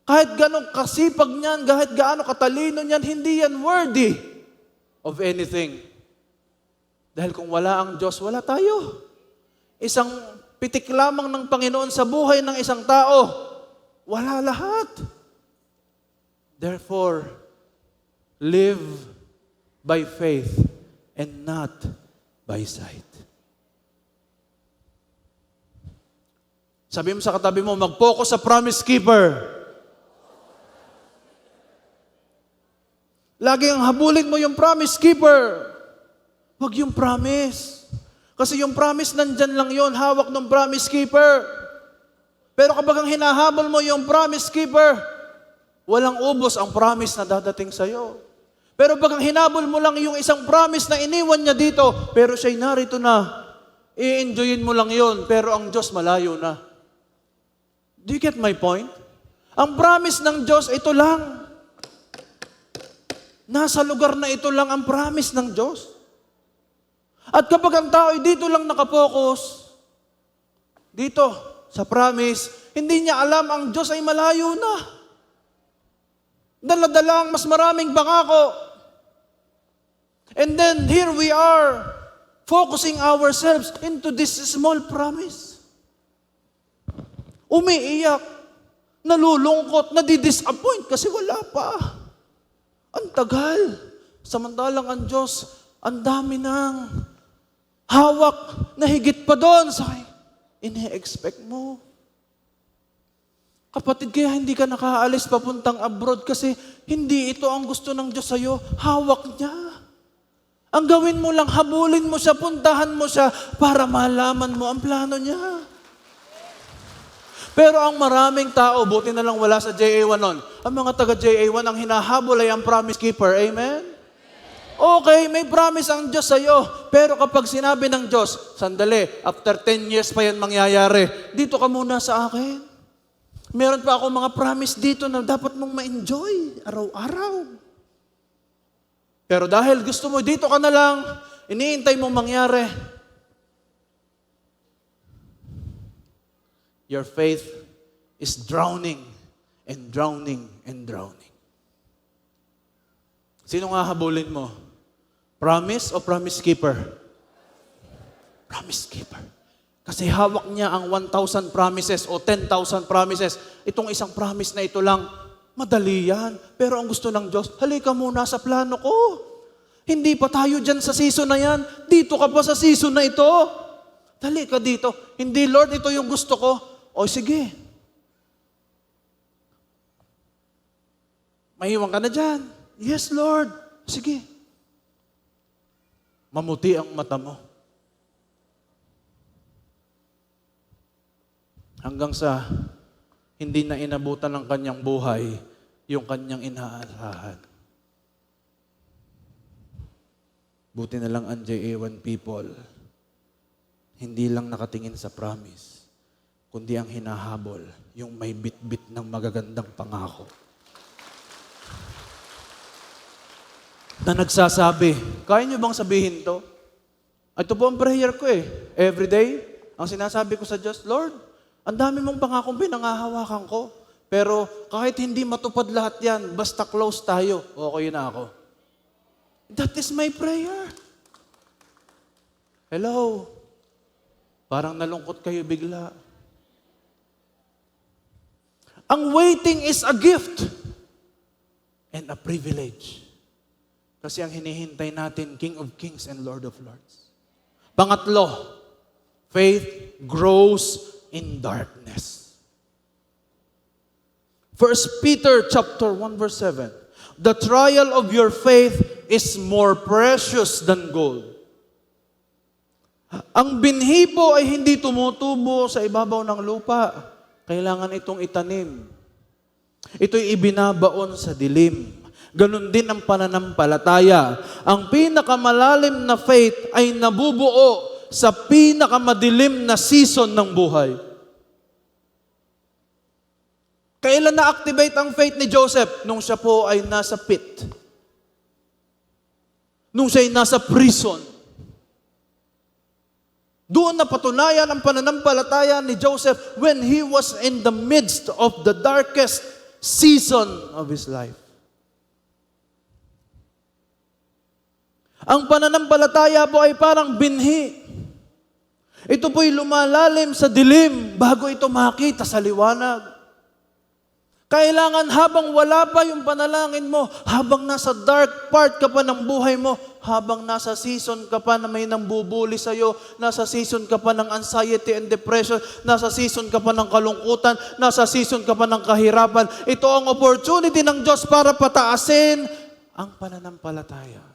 Kahit ganong kasipag niyan, kahit gaano katalino niyan, hindi yan worthy of anything. Dahil kung wala ang Diyos, wala tayo. Isang pitik lamang ng Panginoon sa buhay ng isang tao, wala lahat. Therefore, live by faith and not by sight. Sabi mo sa katabi mo, mag-focus sa promise keeper. Laging habulin mo yung promise keeper. Huwag yung promise. Kasi yung promise nandyan lang yon, hawak ng promise keeper. Pero kapag ang hinahabol mo yung promise keeper, walang ubos ang promise na dadating sa'yo. Pero pag ang hinabol mo lang yung isang promise na iniwan niya dito, pero siya'y narito na, i-enjoyin mo lang yon, pero ang Diyos malayo na. Do you get my point? Ang promise ng Diyos, ito lang. Nasa lugar na ito lang ang promise ng Diyos. At kapag ang tao ay dito lang nakapokus, dito, sa promise, hindi niya alam ang Diyos ay malayo na. Dala-dala ang mas maraming pangako. And then, here we are, focusing ourselves into this small promise. Umiiyak. nalulungkot, nadidisappoint kasi wala pa. Ang tagal. Samantalang ang Diyos, ang dami ng hawak na higit pa doon sa ine-expect mo. Kapatid, kaya hindi ka nakaalis papuntang abroad kasi hindi ito ang gusto ng Diyos sa'yo. Hawak niya. Ang gawin mo lang, habulin mo siya, puntahan mo siya para malaman mo ang plano niya. Pero ang maraming tao, buti na lang wala sa JA1 nun. Ang mga taga JA1, ang hinahabol ay ang promise keeper. Amen? Okay, may promise ang Diyos sa'yo. Pero kapag sinabi ng Diyos, sandali, after 10 years pa yan mangyayari, dito ka muna sa akin. Meron pa ako mga promise dito na dapat mong ma-enjoy araw-araw. Pero dahil gusto mo, dito ka na lang, iniintay mong mangyari. Your faith is drowning and drowning and drowning. Sino nga habulin mo? Promise o promise keeper? Promise keeper. Kasi hawak niya ang 1,000 promises o 10,000 promises. Itong isang promise na ito lang, madali yan. Pero ang gusto ng Diyos, halika muna sa plano ko. Hindi pa tayo dyan sa season na yan. Dito ka pa sa season na ito. Halika dito. Hindi, Lord, ito yung gusto ko. O sige. Mahiwang ka na dyan. Yes, Lord. Sige. Mamuti ang mata mo. Hanggang sa hindi na inabutan ng kanyang buhay yung kanyang inaasahan. Buti na lang ang JA1 people, hindi lang nakatingin sa promise, kundi ang hinahabol, yung may bit-bit ng magagandang pangako. Na nagsasabi, kaya niyo bang sabihin to? Ito po ang prayer ko Every day, ang sinasabi ko sa Diyos, Lord, ang dami mong pangakong pinangahawakan ko. Pero kahit hindi matupad lahat yan, basta close tayo, okay na ako. That is my prayer. Hello? Parang nalungkot kayo bigla. Ang waiting is a gift and a privilege. Kasi ang hinihintay natin, King of Kings and Lord of Lords. Pangatlo, faith grows in darkness. 1 Peter chapter 1 verse 7. The trial of your faith is more precious than gold. Ang binhi po ay hindi tumutubo sa ibabaw ng lupa. Kailangan itong itanim. Ito'y ibinabaon sa dilim. Ganon din ang pananampalataya. Ang pinakamalalim na faith ay nabubuo sa pinakamadilim na season ng buhay. Kailan na-activate ang faith ni Joseph? Nung siya po ay nasa pit. Nung siya ay nasa prison. Doon napatunayan ang pananampalataya ni Joseph when he was in the midst of the darkest season of his life. Ang pananampalataya po ay parang binhi. Ito po'y lumalalim sa dilim bago ito makita sa liwanag. Kailangan habang wala pa yung panalangin mo, habang nasa dark part ka pa ng buhay mo, habang nasa season ka pa na may nambubuli sa'yo, nasa season ka pa ng anxiety and depression, nasa season ka pa ng kalungkutan, nasa season ka pa ng kahirapan, ito ang opportunity ng Diyos para pataasin ang pananampalataya.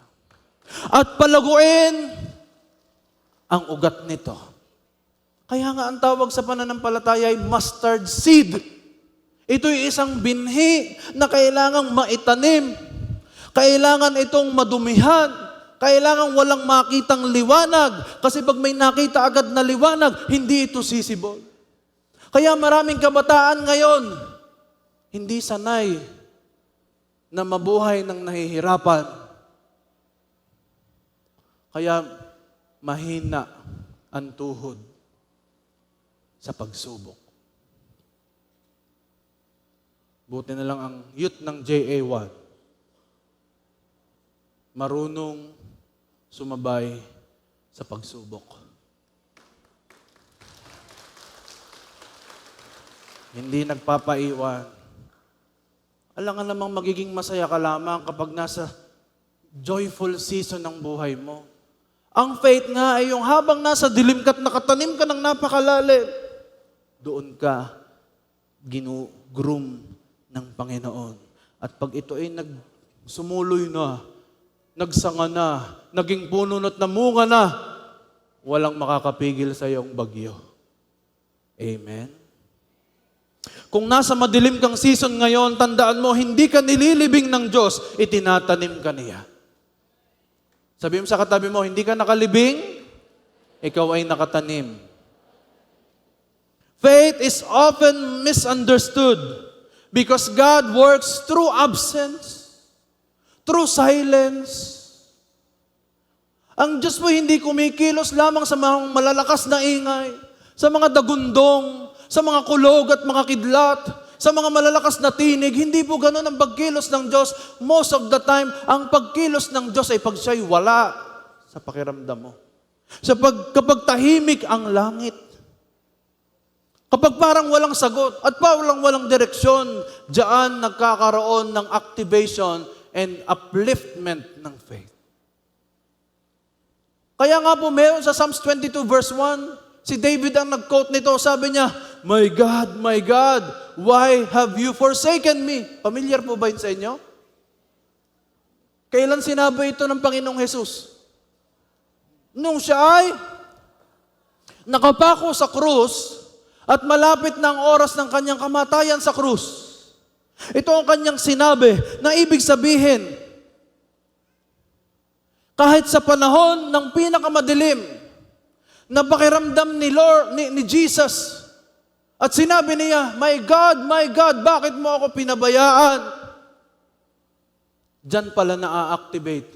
At palaguin ang ugat nito. Kaya nga ang tawag sa pananampalataya ay mustard seed. Ito'y isang binhi na kailangang maitanim. Kailangan itong madumihan. Kailangan walang makitang liwanag. Kasi pag may nakita agad na liwanag, hindi ito sisibol. Kaya maraming kabataan ngayon, hindi sanay na mabuhay ng nahihirapan. Kaya mahina ang tuhod sa pagsubok. Buti na lang ang youth ng JA1 marunong sumabay sa pagsubok. hindi nagpapaiwan. Alangan namang magiging masaya ka lamang kapag nasa joyful season ng buhay mo. Ang faith nga ay yung habang nasa dilim ka at nakatanim ka ng napakalalim, doon ka ginugroom ng Panginoon. At pag ito ay nagsumuloy na, nagsanga na, naging puno at namunga na, walang makakapigil sa iyong bagyo. Amen? Kung nasa madilim kang season ngayon, tandaan mo, hindi ka nililibing ng Diyos, itinatanim ka niya. Sabi mo sa katabi mo, hindi ka nakalibing, ikaw ay nakatanim. Faith is often misunderstood because God works through absence, through silence. Ang Diyos po hindi kumikilos lamang sa mga malalakas na ingay, sa mga dagundong, sa mga kulog at mga kidlat, sa mga malalakas na tinig. Hindi po ganun ang pagkilos ng Diyos. Most of the time, ang pagkilos ng Diyos ay pag siya'y wala sa pakiramdam mo. Kapag tahimik ang langit. Kapag parang walang sagot at parang walang direksyon, diyan nagkakaroon ng activation and upliftment ng faith. Kaya nga po meron sa Psalms 22 verse 1, si David ang nag-quote nito, sabi niya, my God, why have you forsaken me? Familiar po ba yun sa inyo? Kailan sinabi ito ng Panginoong Jesus? Nung siya ay nakapako sa krus at malapit na ang oras ng kanyang kamatayan sa krus. Ito ang kanyang sinabi na ibig sabihin, kahit sa panahon ng pinakamadilim, na pakiramdam ni Jesus. At sinabi niya, my God, bakit mo ako pinabayaan? Diyan pala na-activate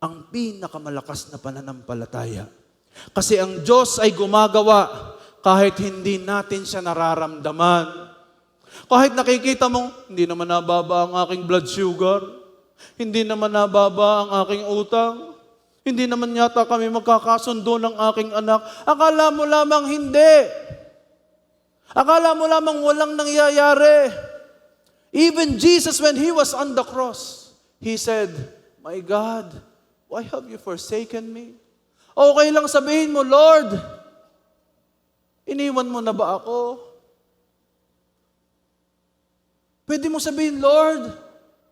ang pinakamalakas na pananampalataya. Kasi ang Diyos ay gumagawa kahit hindi natin siya nararamdaman. Kahit nakikita mong, hindi naman nababa ang aking blood sugar, hindi naman nababa ang aking utang, hindi naman yata kami magkakasundo ng aking anak. Akala mo lamang hindi. Akala mo lamang walang nangyayari. Even Jesus, when He was on the cross, He said, my God, why have you forsaken me? Okay lang sabihin mo, Lord, iniwan mo na ba ako? Pwede mo sabihin, Lord,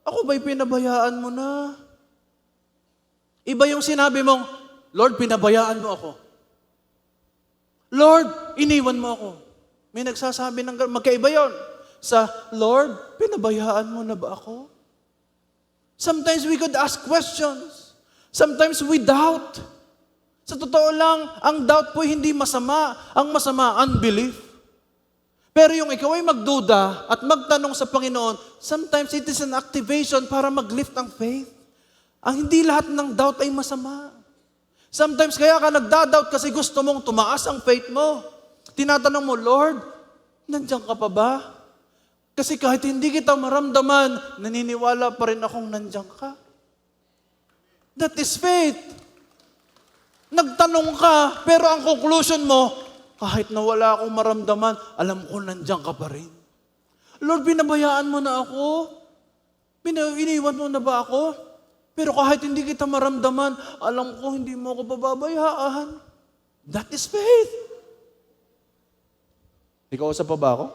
ako ba'y pinabayaan mo na? Iba yung sinabi mong, Lord, pinabayaan mo ako. Lord, iniwan mo ako. May nagsasabi ng magkaiba yon. Sa, Lord, pinabayaan mo na ba ako? Sometimes we could ask questions. Sometimes we doubt. Sa totoo lang, ang doubt po hindi masama. Ang masama, unbelief. Pero yung ikaw ay magduda at magtanong sa Panginoon, sometimes it is an activation para mag-lift ang faith. Ang hindi lahat ng doubt ay masama. Sometimes kaya ka nagda-doubt kasi gusto mong tumaas ang faith mo. Tinatanong mo, Lord, nandiyan ka pa ba? Kasi kahit hindi kita maramdaman, naniniwala pa rin akong nandiyan ka. That is faith. Nagtanong ka, pero ang conclusion mo, kahit na wala akong maramdaman, alam ko nandiyan ka pa rin. Lord, pinabayaan mo na ako? Iniwan mo na ba ako? Pero kahit hindi kita maramdaman, alam ko hindi mo ako pababayaan. That is faith. Ikaw sa pa ba ako?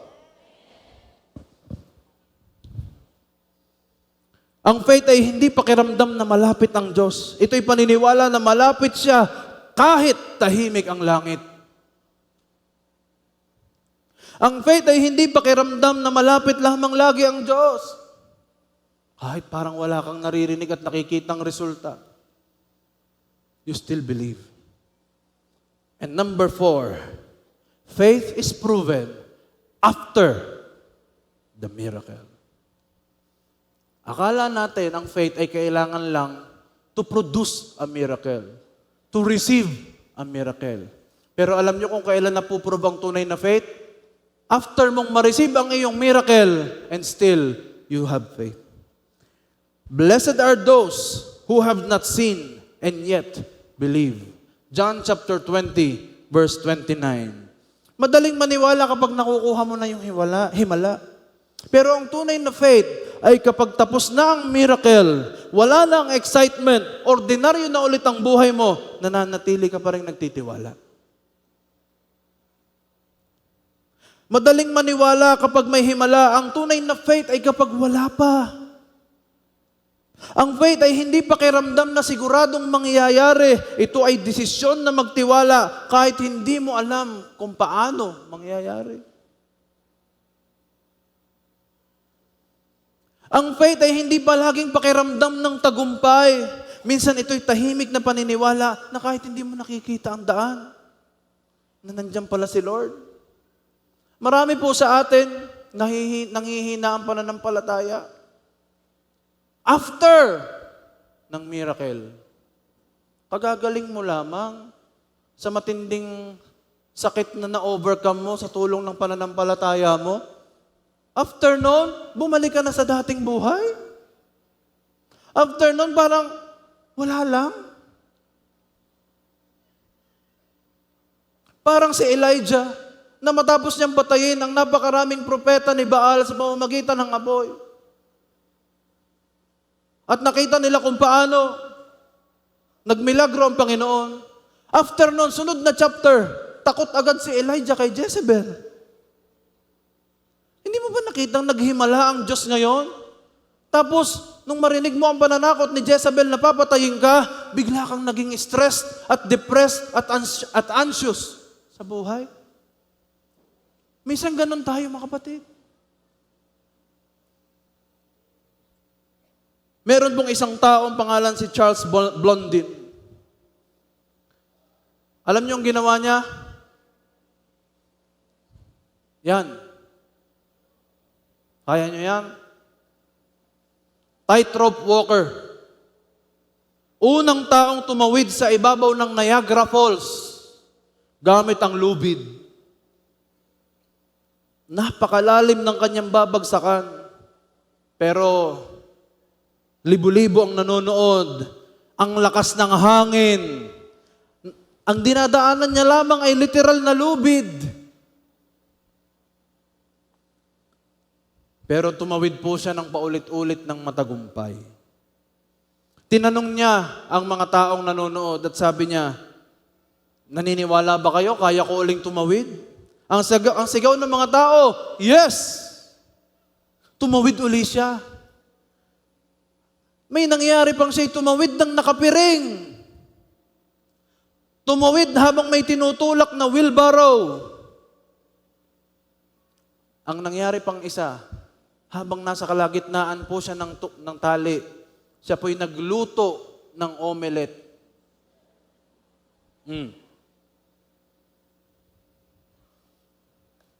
Ang faith ay hindi pakiramdam na malapit ang Diyos. Ito'y paniniwala na malapit siya kahit tahimik ang langit. Ang faith ay hindi pakiramdam na malapit lamang lagi ang Diyos. Kahit parang wala kang naririnig at nakikitang resulta, you still believe. And number 4, faith is proven after the miracle. Akala natin ang faith ay kailangan lang to produce a miracle, to receive a miracle. Pero alam niyo kung kailan napuprove ang tunay na faith? After mong ma-receive ang iyong miracle and still you have faith. Blessed are those who have not seen and yet believe. John chapter 20, verse 29. Madaling maniwala kapag nakukuha mo na yung himala. Pero ang tunay na faith ay kapag tapos na ang miracle, wala na ang excitement, ordinaryo na ulit ang buhay mo, nananatili ka pa rin nagtitiwala. Madaling maniwala kapag may himala. Ang tunay na faith ay kapag wala pa. Ang faith ay hindi pakiramdam na siguradong mangyayari. Ito ay desisyon na magtiwala kahit hindi mo alam kung paano mangyayari. Ang faith ay hindi palaging pakiramdam ng tagumpay. Minsan ito'y tahimik na paniniwala na kahit hindi mo nakikita ang daan, na nandiyan pala si Lord. Marami po sa atin, nanghihina ang pananampalataya. After ng miracle, kagagaling mo lamang sa matinding sakit na na-overcome mo sa tulong ng pananampalataya mo. After nun, bumalik ka na sa dating buhay. After nun, parang wala lang. Parang si Elijah, na matapos niyang patayin ang napakaraming propeta ni Baal sa pamamagitan ng apoy. At nakita nila kung paano nagmilagro ang Panginoon. After nun, sunod na chapter, takot agad si Elijah kay Jezebel. Hindi mo ba nakitang naghimala ang Diyos ngayon? Tapos, nung marinig mo ang pananakot ni Jezebel na papatayin ka, bigla kang naging stressed at depressed at anxious sa buhay. Minsan ganun tayo, mga kapatid. Meron pong isang taong pangalan si Charles Blondin. Alam niyo ang ginawa niya? Yan. Kaya niyo yan? Tightrope walker. Unang taong tumawid sa ibabaw ng Niagara Falls gamit ang lubid. Napakalalim ng kanyang babagsakan. Pero libo-libo ang nanonood. Ang lakas ng hangin. Ang dinadaanan niya lamang ay literal na lubid. Pero tumawid po siya ng paulit-ulit ng matagumpay. Tinanong niya ang mga taong nanonood at sabi niya, naniniwala ba kayo? Kaya ko uling tumawid? Ang sigaw ng mga tao, yes! Tumawid uli siya. May nangyari pang siya'y tumawid ng nakapiring. Tumawid habang may tinutulak na wheelbarrow. Ang nangyari pang isa, habang nasa kalagitnaan po siya ng tali, siya po'y nagluto ng omelette.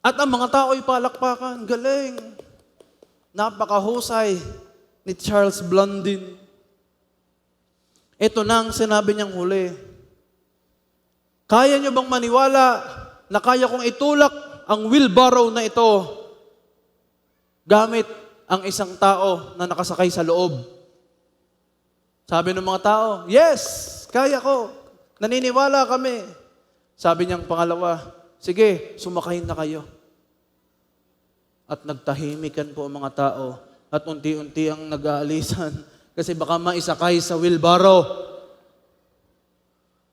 At ang mga tao'y palakpakan, galing. Napakahusay ni Charles Blondin. Ito na ang sinabi niyang huli. Kaya niyo bang maniwala na kaya kong itulak ang wheelbarrow na ito gamit ang isang tao na nakasakay sa loob? Sabi ng mga tao, yes, kaya ko. Naniniwala kami. Sabi niyang pangalawa, sige, sumakay na kayo. At nagtahimikan po ang mga tao at unti-unti ang nag-aalisan kasi baka maisakay sa wheelbarrow.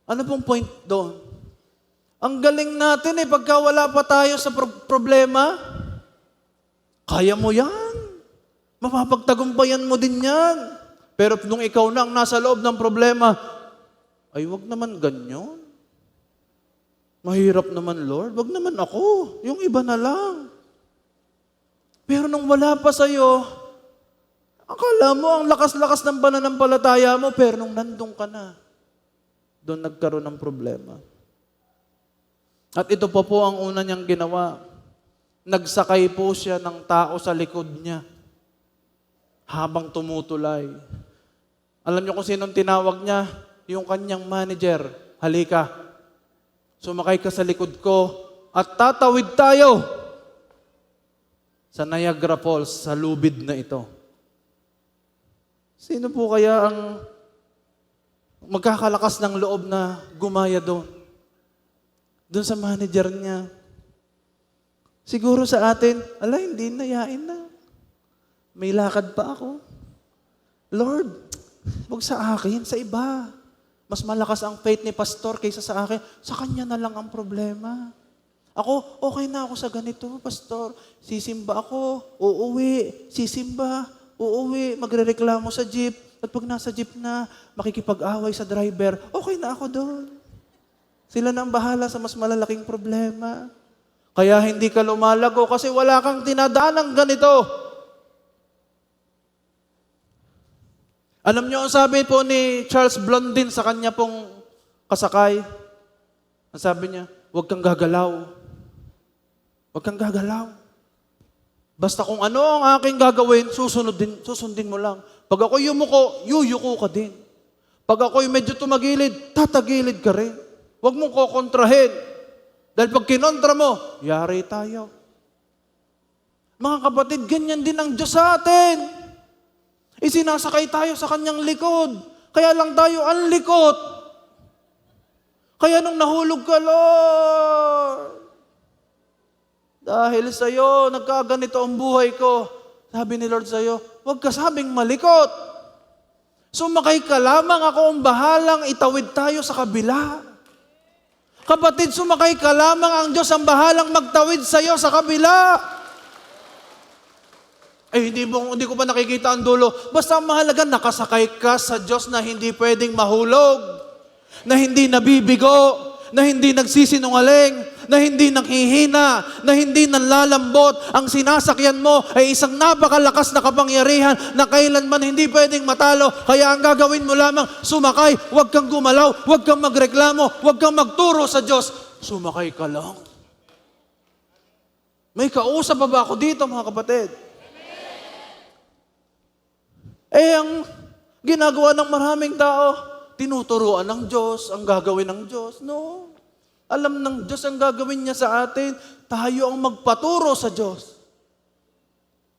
Ano pong point doon? Ang galing natin pagka wala pa tayo sa problema, kaya mo yan. Mapapagtagumpayan mo din yan. Pero nung ikaw na ang nasa loob ng problema, ay wag naman ganyan. Mahirap naman, Lord. Wag naman ako. Yung iba na lang. Pero nung wala pa sa'yo, akala mo ang lakas-lakas ng pananampalataya mo, pero nung nandun ka na, doon nagkaroon ng problema. At ito pa po ang una niyang ginawa. Nagsakay po siya ng tao sa likod niya habang tumutulay. Alam niyo kung sinong tinawag niya? Yung kanyang manager. Halika, sumakay ka sa likod ko at tatawid tayo sa Niagara Falls, sa lubid na ito. Sino po kaya ang magkakalakas ng loob na gumaya doon? Doon sa manager niya. Siguro sa atin, hindi na, yain na. May lakad pa ako. Lord, huwag sa akin, sa iba. Mas malakas ang faith ni pastor kaysa sa akin. Sa kanya na lang ang problema. Ako, okay na ako sa ganito, pastor. Sisimba ako, uuwi. Sisimba, uuwi. Magrereklamo sa jeep. At pag nasa jeep na, makikipag-away sa driver, okay na ako doon. Sila na ang bahala sa mas malalaking problema. Kaya hindi ka lumalago kasi wala kang dinadaanang ganito. Alam niyo ang sabi po ni Charles Blondin sa kanya pong kasakay? Ang sabi niya, huwag kang gagalaw. Huwag kang gagalaw. Basta kung ano ang aking gagawin, susundin mo lang. Pag ako'y yumuko, yuyuko ka din. Pag ako'y medyo tumagilid, tatagilid ka rin. Huwag mong kokontrahin. Dahil pag kinontra mo, yari tayo. Mga kapatid, ganyan din ang Diyos sa atin. Isinasakay tayo sa kanyang likod. Kaya lang tayo ang likot. Kaya nung nahulog ka, Lord, dahil sa'yo, nagkaganito ang buhay ko. Sabi ni Lord sa'yo, huwag ka sabing malikot. Sumakay ka lamang, ako ang bahalang itawid tayo sa kabila. Kapatid, sumakay ka lamang, ang Diyos ang bahalang magtawid sa'yo sa kabila. Hindi ko pa nakikita ang dulo. Basta ang mahalaga, nakasakay ka sa Diyos na hindi pwedeng mahulog, na hindi nabibigo, na hindi nagsisinungaling, na hindi naghihina, na hindi nanlalambot. Ang sinasakyan mo ay isang napakalakas na kapangyarihan na kailanman hindi pwedeng matalo. Kaya ang gagawin mo lamang, sumakay, huwag kang gumalaw, huwag kang magreklamo, huwag kang magturo sa Diyos. Sumakay ka lang. May kausap pa ba ako dito, mga kapatid? Ang ginagawa ng maraming tao, tinuturuan ng Diyos, ang gagawin ng Diyos. No. Alam ng Diyos ang gagawin niya sa atin. Tayo ang magpaturo sa Diyos.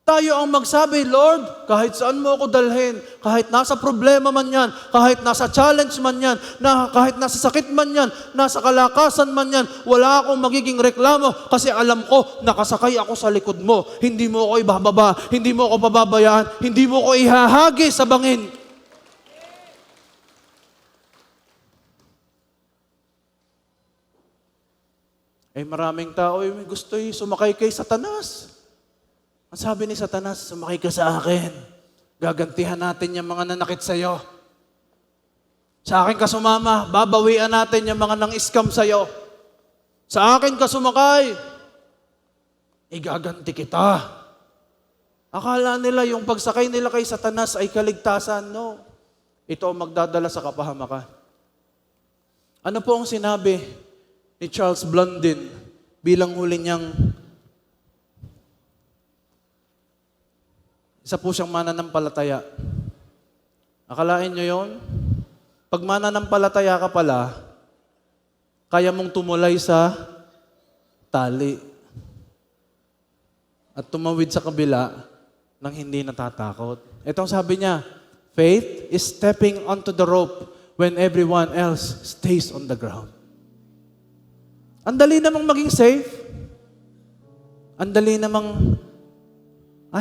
Tayo ang magsabi, Lord, kahit saan mo ako dalhin, kahit nasa problema man yan, kahit nasa challenge man yan, kahit nasa sakit man yan, nasa kalakasan man yan, wala akong magiging reklamo kasi alam ko, nakasakay ako sa likod mo. Hindi mo ako ibababa, hindi mo ako pababayaan, hindi mo ako ihahagi sa bangin. Maraming tao may gusto sumakay kay Satanas. Ang sabi ni Satanas, sumakay ka sa akin. Gagantihan natin yung mga nanakit sa'yo. Sa akin ka sumama, babawian natin yung mga nang-scam sa'yo. Sa akin ka sumakay, igaganti kita. Akala nila yung pagsakay nila kay Satanas ay kaligtasan. No. Ito ang magdadala sa kapahamakan. Ano po ang sinabi ni Charles Blondin bilang huli niyang isa po siyang mananampalataya. Akalain niyo yon? Pag mananampalataya ka pala, kaya mong tumulay sa tali at tumawid sa kabila nang hindi natatakot. Ito ang sabi niya, faith is stepping onto the rope when everyone else stays on the ground. Ang dali namang maging safe. Ang dali namang,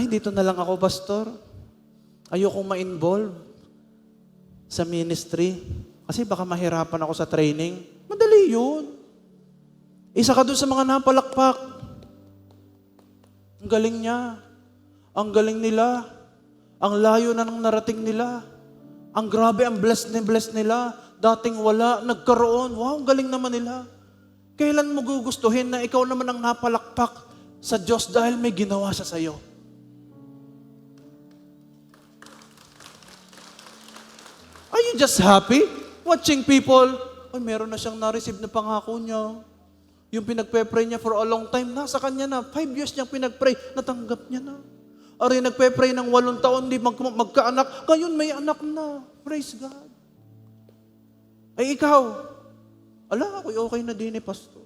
dito na lang ako, pastor. Ayokong ma-involve sa ministry. Kasi baka mahirapan ako sa training. Madali yun. Isa ka dun sa mga napalakpak. Ang galing niya. Ang galing nila. Ang layo na ng narating nila. Ang grabe, ang blessed nila. Dating wala, nagkaroon. Wow, ang galing naman nila. Kailan mo gugustuhin na ikaw naman ang napalakpak sa Diyos dahil may ginawa siya sa'yo? Are you just happy watching people? Meron na siyang na-receive na pangako niya. Yung pinagpe-pray niya for a long time, nasa kanya na. 5 years niyang pinag-pray, natanggap niya na. Ari, nagpe-pray ng 8 taon, di magkaanak, ngayon may anak na. Praise God. Ikaw, ako'y okay na din pastor.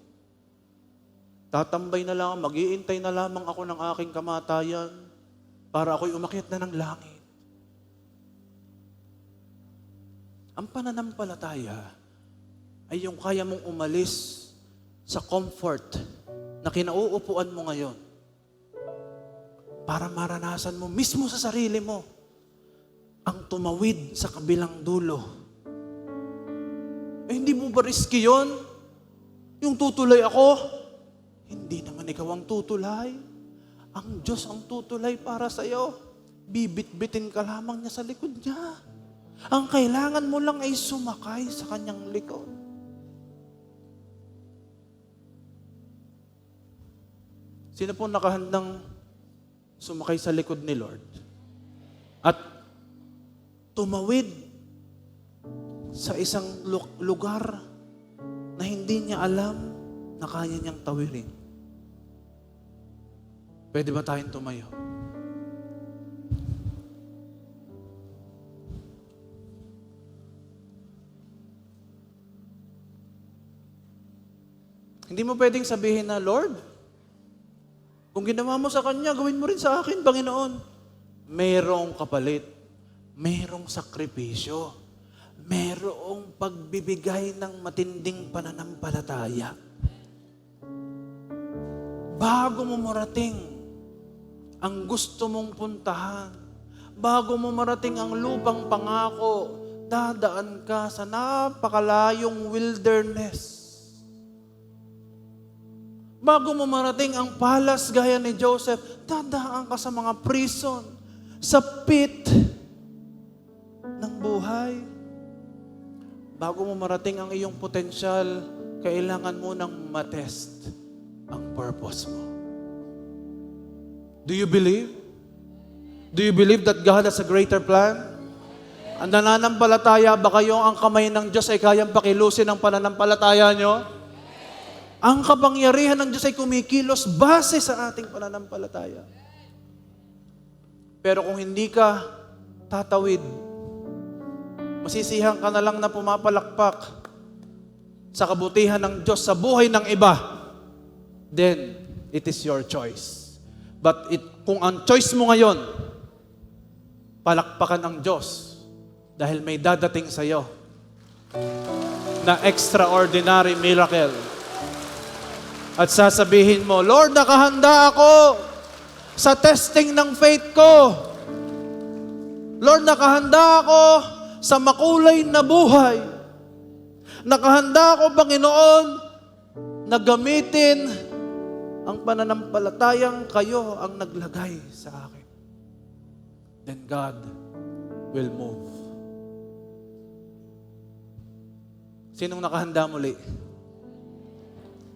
Tatambay na lang, mag-iintay na lamang ako ng aking kamatayan para ako'y umakyat na ng langit. Ang pananampalataya ay yung kaya mong umalis sa comfort na kinauupuan mo ngayon para maranasan mo mismo sa sarili mo ang tumawid sa kabilang dulo. Hindi mo ba risky yun? Yung tutulay ako? Hindi naman ikaw ang tutulay. Ang Diyos ang tutulay para sa'yo. Bibit-bitin ka lamang niya sa likod niya. Ang kailangan mo lang ay sumakay sa kanyang likod. Sino po nakahandang sumakay sa likod ni Lord? At tumawid sa isang lugar na hindi niya alam na kaya niyang tawirin. Pwede ba tayong tumayo? Hindi mo pwedeng sabihin na, Lord, kung ginawa mo sa Kanya, gawin mo rin sa akin, Panginoon. Merong kapalit. Merong sakripisyo. Merong pagbibigay ng matinding pananampalataya. Bago mo marating ang gusto mong puntahan, bago mo marating ang lupang pangako, dadaan ka sa napakalayong wilderness. Bago mo marating ang palace gaya ni Joseph, dadaan ka sa mga prison, sa pit ng buhay. Bago mo marating ang iyong potensyal, kailangan mo nang matest ang purpose mo. Do you believe? Do you believe that God has a greater plan? Ang nananampalataya ba kayo ang kamay ng Diyos ay kayang pakilusin ang pananampalataya nyo? Ang kapangyarihan ng Diyos ay kumikilos base sa ating pananampalataya. Pero kung hindi ka tatawid, masisihan ka na lang na pumapalakpak sa kabutihan ng Diyos sa buhay ng iba, then it is your choice. But kung ang choice mo ngayon, palakpakan ang Diyos dahil may dadating sa iyo na extraordinary miracle. At sasabihin mo, Lord, nakahanda ako sa testing ng faith ko. Lord, nakahanda ako sa makulay na buhay. Nakahanda ako, Panginoon, na gamitin ang pananampalatayang kayo ang naglagay sa akin. Then God will move. Sinong nakahanda muli?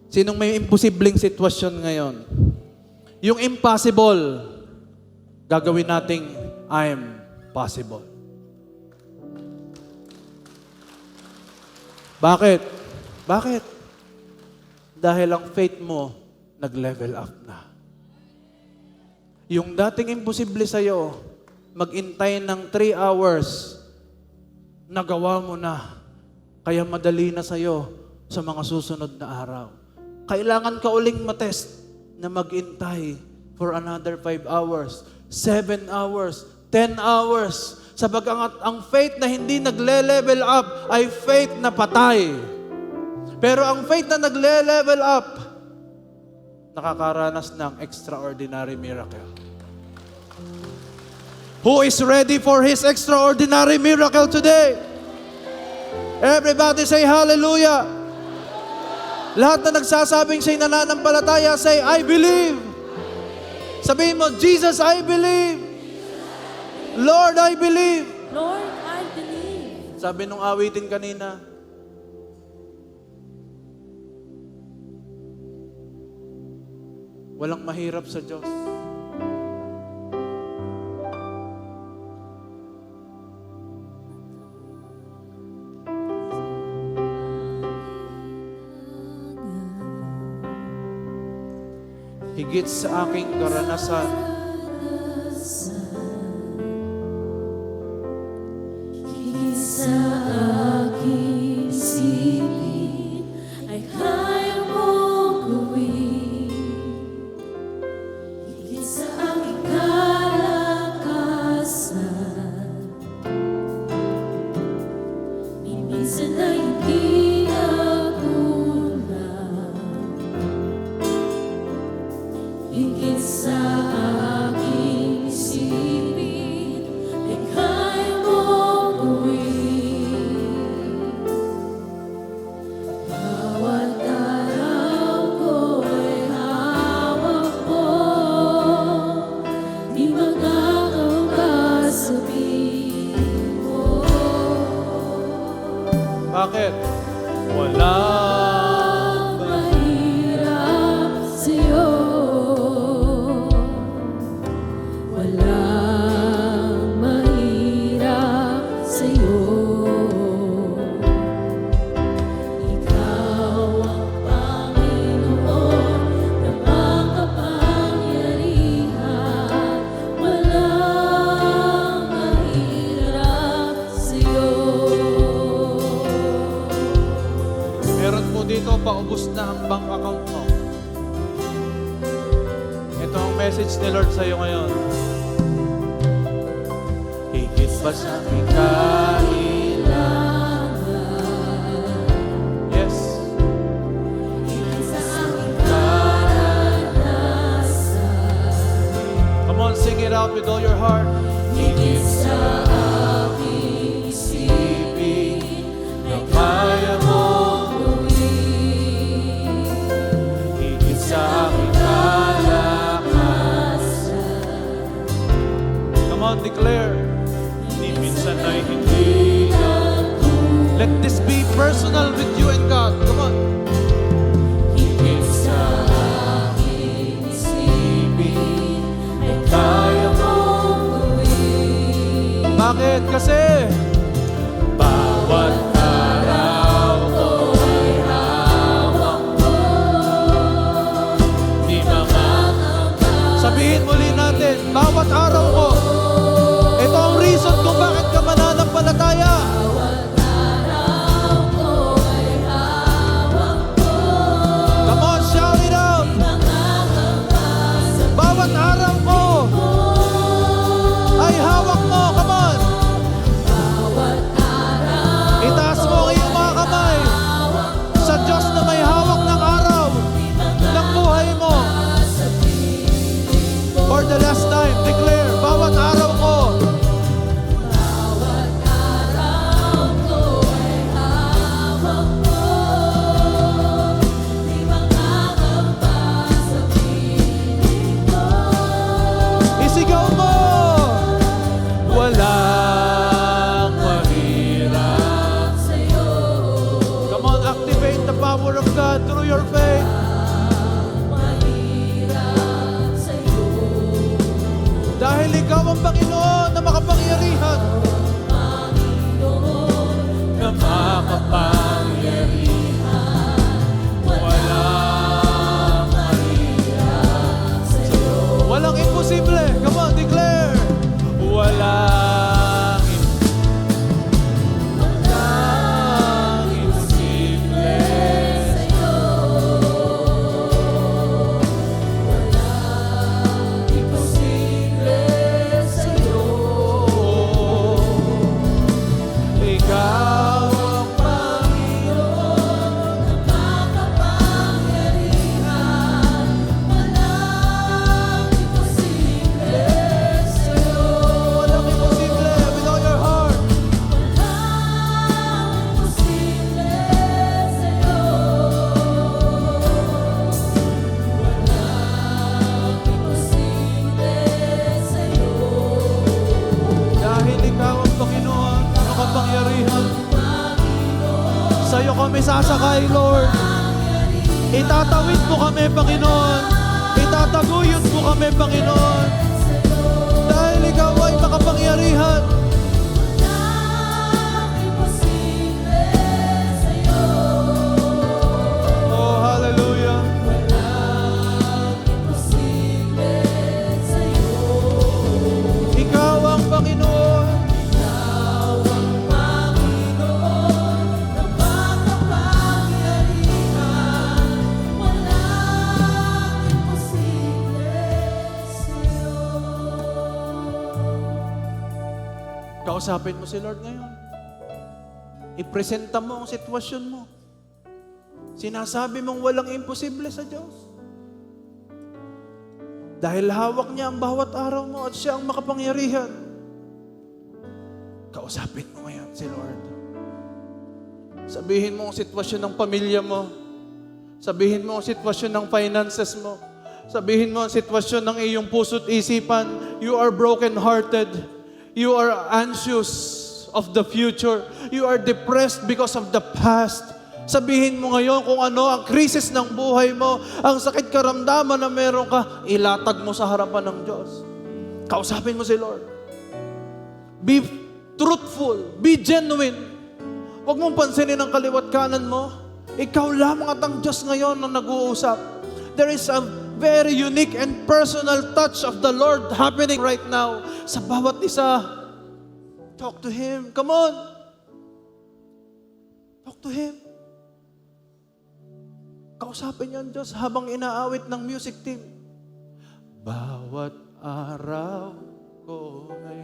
Sinong may imposibleng sitwasyon ngayon? Yung impossible, gagawin nating I'm possible. Bakit? Bakit? Dahil ang faith mo, nag-level up na. Yung dating imposible sa'yo, mag-intay ng 3 hours, nagawa mo na. Kaya madali na sa'yo sa mga susunod na araw. Kailangan ka uling matest na mag-intay for another 5 hours, 7 hours, 10 hours. Sabagat ang faith na hindi nagle-level up ay faith na patay. Pero ang faith na nagle-level up, nakakaranas ng extraordinary miracle. Who is ready for His extraordinary miracle today? Everybody say hallelujah. Lahat na nagsasabing siya'y nananampalataya, say, I believe. Sabihin mo, Jesus, I believe. Lord, I believe. Lord, I believe. Sabi nung awitin kanina, walang mahirap sa Diyos. Higit sa aking karanasan, Higit sa aking isipin ay kaya mong gawin. Higit sa aking kalakasan, minsan ay hindi nakulang. ito, paubos na ang bank account mo. Ito ang message ni Lord sa'yo ngayon. Higit pa sa aking kailangan. Yes. Higit sa aking karanasan. Come on, sing it out with all your heart. Higit sa aking isipin na kaya mong gawin. Higit sa aking kalakasan. Come on, declare. Ni minsan ay hindi na. Let this be personal with you and God. Come on. Higit sa aking isipin ay kaya mong gawin. Bakit? Kasi bawat araw ko ay hawak mo. Di sabihin muli natin, bawat araw ko. Ito ang reason kung bakit ka mananampalataya. Araw ko ay hawak mo. Come on, shout it out. Bawat araw ko ay hawak mo. Come on. Bawat araw Itaas mo ang iyong mga kamay sa Diyos na may hawak ng araw ng buhay mo. For the last time, declare, bawat araw ko. bawat araw ko ay hawak mo. Di makakapa sa piling ko. Isigaw mo. Walang mahirap. Sa'yo Come on, activate the power of God through your faith. mahirap sa'yo. Dahil ikaw ang Panginoon na makapangyarihan. Na makapangyarihan. Walang mahirap sa'yo. Walang imposible. Come on, declare. Walang imposible. Imposible sa'yo. Ikaw ang Panginoon na makapangyarihan. Walang imposible sa'yo. walang imposible with all your heart. Walang imposible sa'yo. Walang imposible sa'yo. Dahil ikaw ang Panginoon na makapangyarihan. Sa'yo kami sasakay, Lord. Itatawid mo kami, Panginoon. Itataguyod mo kami, Panginoon. Dahil ikaw ay makapangyarihan. Walang imposible sa'yo. Oh, hallelujah. Walang imposible sa'yo. Ikaw ang Panginoon. Ikaw ang Panginoon na makapangyarihan. Walang imposible sa'yo. Kausapin mo si Lord ngayon. Ipresenta mo ang sitwasyon mo. Sinasabi mong walang imposible sa Diyos. Dahil hawak niya ang bawat araw mo at siya ang makapangyarihan. Kausapin mo ngayon si Lord. Sabihin mo ang sitwasyon ng pamilya mo. Sabihin mo ang sitwasyon ng finances mo. Sabihin mo ang sitwasyon ng iyong puso't isipan. You are broken-hearted. You are anxious of the future. You are depressed because of the past. Sabihin mo ngayon kung ano ang krisis ng buhay mo, ang sakit karamdaman na meron ka, ilatag mo sa harapan ng Diyos. Kausapin mo si Lord. Be truthful. Be genuine. Huwag mong pansinin ang kaliwat kanan mo. Ikaw lamang at ang Diyos ngayon ang nag-uusap. There is a very unique and personal touch of the Lord happening right now sa bawat isa. Talk to Him. Come on. Talk to Him. Kausapin niyo ang Diyos habang inaawit ng music team. Bawat araw ko ay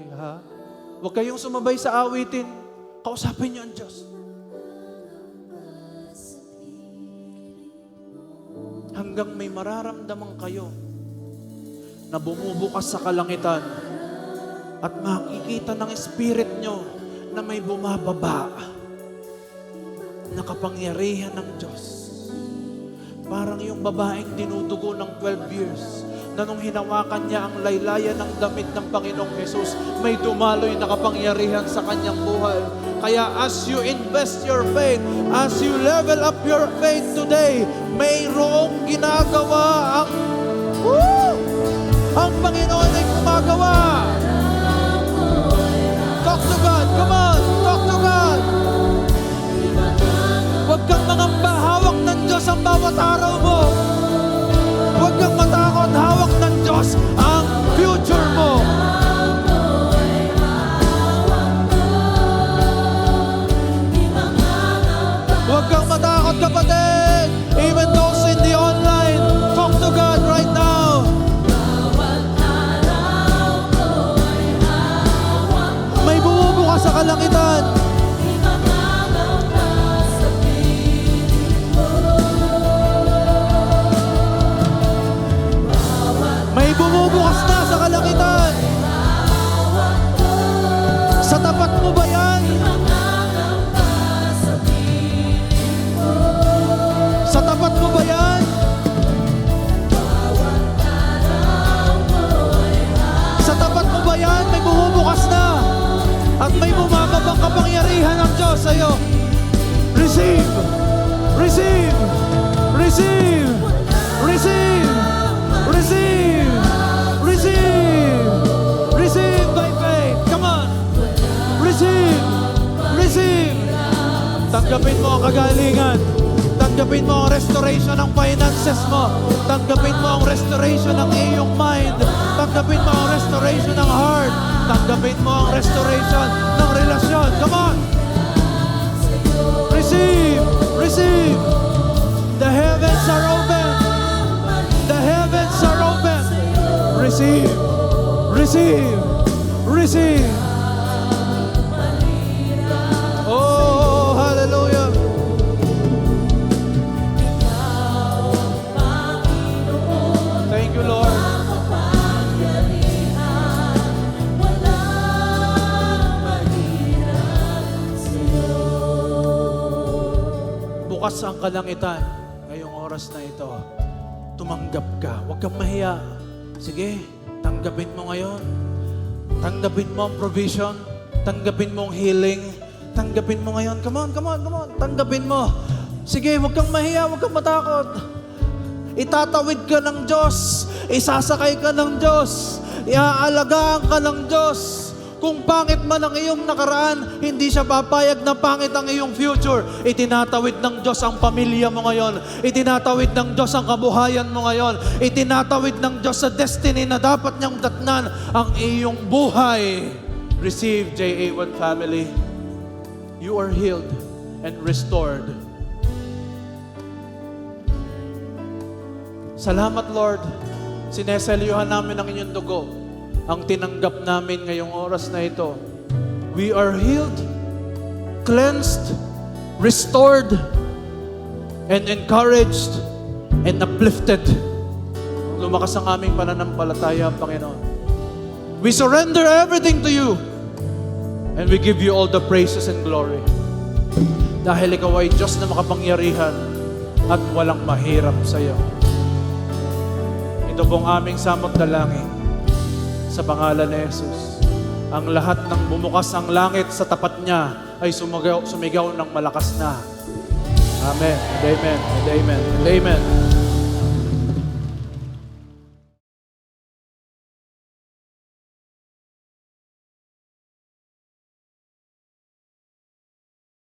Huwag kayong sumabay sa awitin. Kausapin niyo ang Diyos. Hanggang may mararamdaman kayo na bumubukas sa kalangitan at makikita ng Spirit nyo na may bumababa na kapangyarihan ng Diyos. Parang yung babaeng dinudugo ng 12 years na nung hinawakan niya ang laylayan ng damit ng Panginoong Jesus, may dumaloy na kapangyarihan sa kanyang buhay. Kaya as you invest your faith, as you level up your faith today, mayroong ginagawa ang Panginoon ay gumagawa. Talk to God. Come on. Talk to God. Huwag kang mangamba. Hawak ng Diyos ang bawat araw mo. Huwag kang matakot. Hawak ng Diyos ang future mo. Huwag kang matakot, kapatid. Even those in the online, talk to God right now. May bumubukas sa kalangitan. May bumubukas na sa kalangitan. Sa tapat mo ba yan? Sa tapat mo ba yan? Sa tapat mo ba yan? May bumubukas na. At may bumababang kapangyarihan ng Diyos sa iyo. Receive! Receive! Receive! Receive! Receive! Receive! Receive by faith! Come on! Receive! Receive! Tanggapin mo ang kagalingan. Tanggapin mo ang restoration ng finances mo. Tanggapin mo ang restoration ng iyong mind. Tanggapin mo ang restoration ng heart. Tanggapin mo ang restoration ng relasyon. Come on! Receive! Receive! The heavens are open! The heavens are open! Receive! Receive! Receive! Oh, hallelujah! Thank you, Lord. Bukas ang kalangitan ngayong oras na ito. Tumanggap ka. Huwag kang mahiya. Sige, tanggapin mo ngayon. Tanggapin mo ang provision. Tanggapin mo ang healing. Tanggapin mo ngayon. Come on, come on, come on. Tanggapin mo. Sige, huwag kang mahiya. Huwag kang matakot. Itatawid ka ng Diyos. Isasakay ka ng Diyos. Iaalagaan ka ng Diyos. Kung pangit man ang iyong nakaraan, hindi siya papayag na pangit ang iyong future. Itinatawid ng Diyos ang pamilya mo ngayon. Itinatawid ng Diyos ang kabuhayan mo ngayon. Itinatawid ng Diyos sa destiny na dapat niyang datnan ang iyong buhay. Receive, JA1 family. You are healed and restored. Salamat, Lord. Sineselyuhan namin ang inyong dugo. Ang tinanggap namin ngayong oras na ito. We are healed, cleansed, restored, and encouraged, and uplifted. Lumakas ang aming pananampalataya, Panginoon. We surrender everything to you, and we give you all the praises and glory. Dahil ikaw ay Diyos na makapangyarihan at walang mahirap sa iyo. Ito pong aming samot dalangin sa pangalan ni Jesus. Ang lahat ng bumukas ang langit sa tapat niya ay sumigaw ng malakas na. Amen. And amen. And amen. And amen.